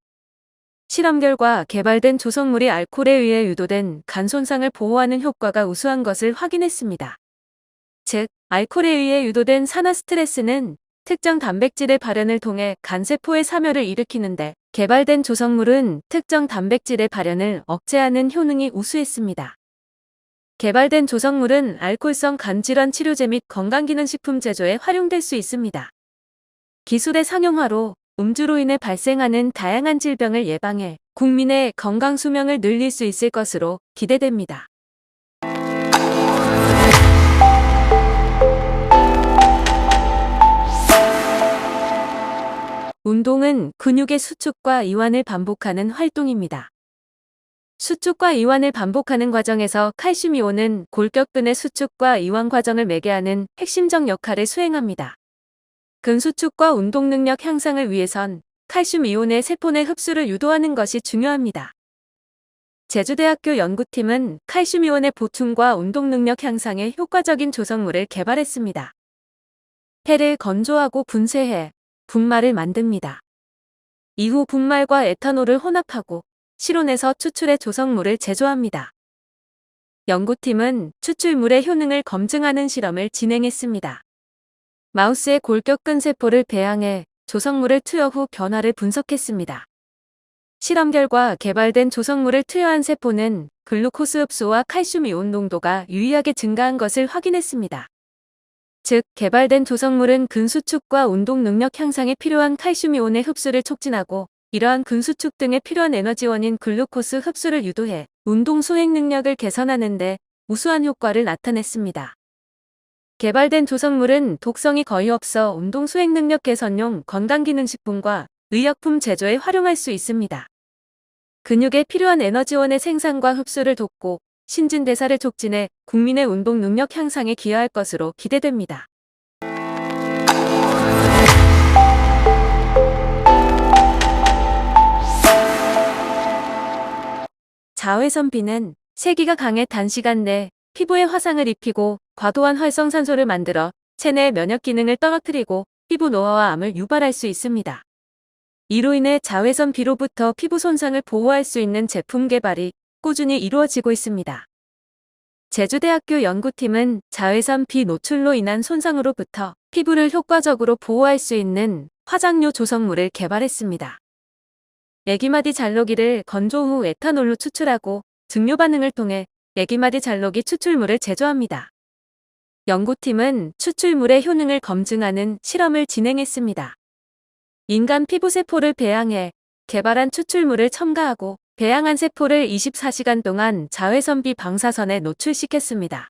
실험 결과 개발된 조성물이 알코올에 의해 유도된 간 손상을 보호하는 효과가 우수한 것을 확인했습니다. 즉, 알코올에 의해 유도된 산화 스트레스는 특정 단백질의 발현을 통해 간세포의 사멸을 일으키는데 개발된 조성물은 특정 단백질의 발현을 억제하는 효능이 우수했습니다. 개발된 조성물은 알코올성 간질환 치료제 및 건강기능식품 제조에 활용될 수 있습니다. 기술의 상용화로 음주로 인해 발생하는 다양한 질병을 예방해 국민의 건강 수명을 늘릴 수 있을 것으로 기대됩니다. 운동은 근육의 수축과 이완을 반복하는 활동입니다. 수축과 이완을 반복하는 과정에서 칼슘이온은 골격근의 수축과 이완 과정을 매개하는 핵심적 역할을 수행합니다. 근수축과 운동 능력 향상을 위해선 칼슘 이온의 세포 내 흡수를 유도하는 것이 중요합니다. 제주대학교 연구팀은 칼슘 이온의 보충과 운동 능력 향상에 효과적인 조성물을 개발했습니다. 폐를 건조하고 분쇄해 분말을 만듭니다. 이후 분말과 에탄올을 혼합하고 실온에서 추출해 조성물을 제조합니다. 연구팀은 추출물의 효능을 검증하는 실험을 진행했습니다. 마우스의 골격근 세포를 배양해 조성물을 투여 후 변화를 분석했습니다. 실험 결과 개발된 조성물을 투여한 세포는 글루코스 흡수와 칼슘 이온 농도가 유의하게 증가한 것을 확인했습니다. 즉, 개발된 조성물은 근수축과 운동 능력 향상에 필요한 칼슘 이온의 흡수를 촉진하고 이러한 근수축 등에 필요한 에너지원인 글루코스 흡수를 유도해 운동 수행 능력을 개선하는 데 우수한 효과를 나타냈습니다. 개발된 조성물은 독성이 거의 없어 운동 수행 능력 개선용 건강기능식품과 의약품 제조에 활용할 수 있습니다. 근육에 필요한 에너지원의 생산과 흡수를 돕고 신진대사를 촉진해 국민의 운동 능력 향상에 기여할 것으로 기대됩니다. 자외선 B는 세기가 강해 단시간 내 피부에 화상을 입히고 과도한 활성산소를 만들어 체내의 면역 기능을 떨어뜨리고 피부 노화와 암을 유발할 수 있습니다. 이로 인해 자외선 B로부터 피부 손상을 보호할 수 있는 제품 개발이 꾸준히 이루어지고 있습니다. 제주대학교 연구팀은 자외선 B 노출로 인한 손상으로부터 피부를 효과적으로 보호할 수 있는 화장료 조성물을 개발했습니다. 애기마디 잘록이를 건조 후 에탄올로 추출하고 증류 반응을 통해 애기마디 잘록이 추출물을 제조합니다. 연구팀은 추출물의 효능을 검증하는 실험을 진행했습니다. 인간 피부세포를 배양해 개발한 추출물을 첨가하고 배양한 세포를 24시간 동안 자외선 B 방사선에 노출시켰습니다.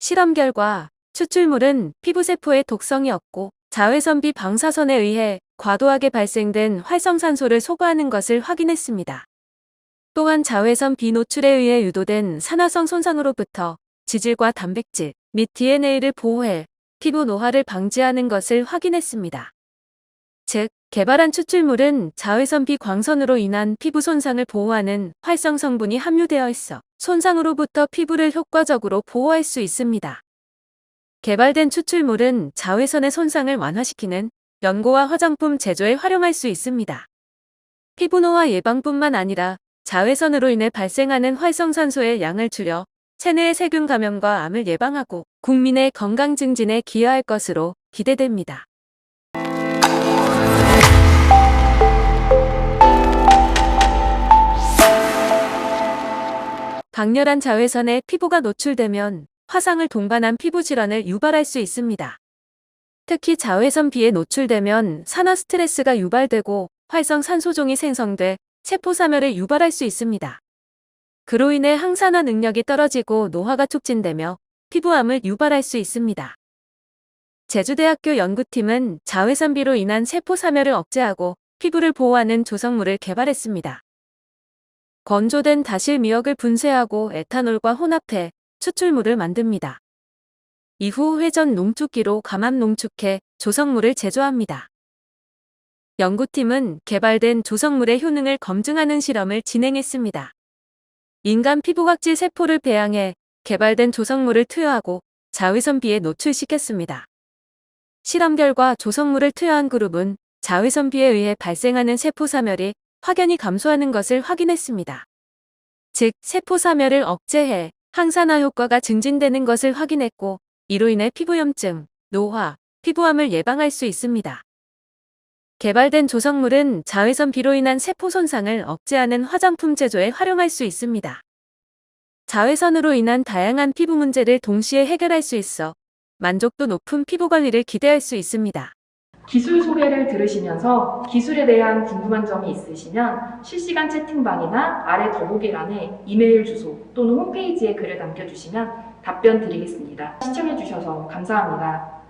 실험 결과 추출물은 피부세포에 독성이 없고 자외선 B 방사선에 의해 과도하게 발생된 활성산소를 소거하는 것을 확인했습니다. 또한 자외선 B 노출에 의해 유도된 산화성 손상으로부터 지질과 단백질 및 DNA를 보호해 피부 노화를 방지하는 것을 확인했습니다. 즉, 개발한 추출물은 자외선 B 광선으로 인한 피부 손상을 보호하는 활성 성분이 함유되어 있어 손상으로부터 피부를 효과적으로 보호할 수 있습니다. 개발된 추출물은 자외선의 손상을 완화시키는 연고와 화장품 제조에 활용할 수 있습니다. 피부 노화 예방뿐만 아니라 자외선으로 인해 발생하는 활성산소의 양을 줄여 체내의 세균 감염과 암을 예방하고 국민의 건강 증진에 기여할 것으로 기대됩니다. 강렬한 자외선에 피부가 노출되면 화상을 동반한 피부 질환을 유발할 수 있습니다. 특히 자외선 B에 노출되면 산화 스트레스가 유발되고 활성산소종이 생성돼 세포사멸을 유발할 수 있습니다. 그로 인해 항산화 능력이 떨어지고 노화가 촉진되며 피부암을 유발할 수 있습니다. 제주대학교 연구팀은 자외선 B로 인한 세포사멸을 억제하고 피부를 보호하는 조성물을 개발했습니다. 건조된 다실미역을 분쇄하고 에탄올과 혼합해 추출물을 만듭니다. 이후 회전 농축기로 감압 농축해 조성물을 제조합니다. 연구팀은 개발된 조성물의 효능을 검증하는 실험을 진행했습니다. 인간 피부각질 세포를 배양해 개발된 조성물을 투여하고 자외선 B에 노출시켰습니다. 실험 결과 조성물을 투여한 그룹은 자외선 B에 의해 발생하는 세포사멸이 확연히 감소하는 것을 확인했습니다. 즉, 세포사멸을 억제해 항산화 효과가 증진되는 것을 확인했고, 이로 인해 피부염증, 노화, 피부암을 예방할 수 있습니다. 개발된 조성물은 자외선 B로 인한 세포 손상을 억제하는 화장품 제조에 활용할 수 있습니다. 자외선으로 인한 다양한 피부 문제를 동시에 해결할 수 있어 만족도 높은 피부 관리를 기대할 수 있습니다. 기술 소개를 들으시면서 기술에 대한 궁금한 점이 있으시면 실시간 채팅방이나 아래 더보기란에 이메일 주소 또는 홈페이지에 글을 남겨주시면 답변 드리겠습니다. 시청해주셔서 감사합니다.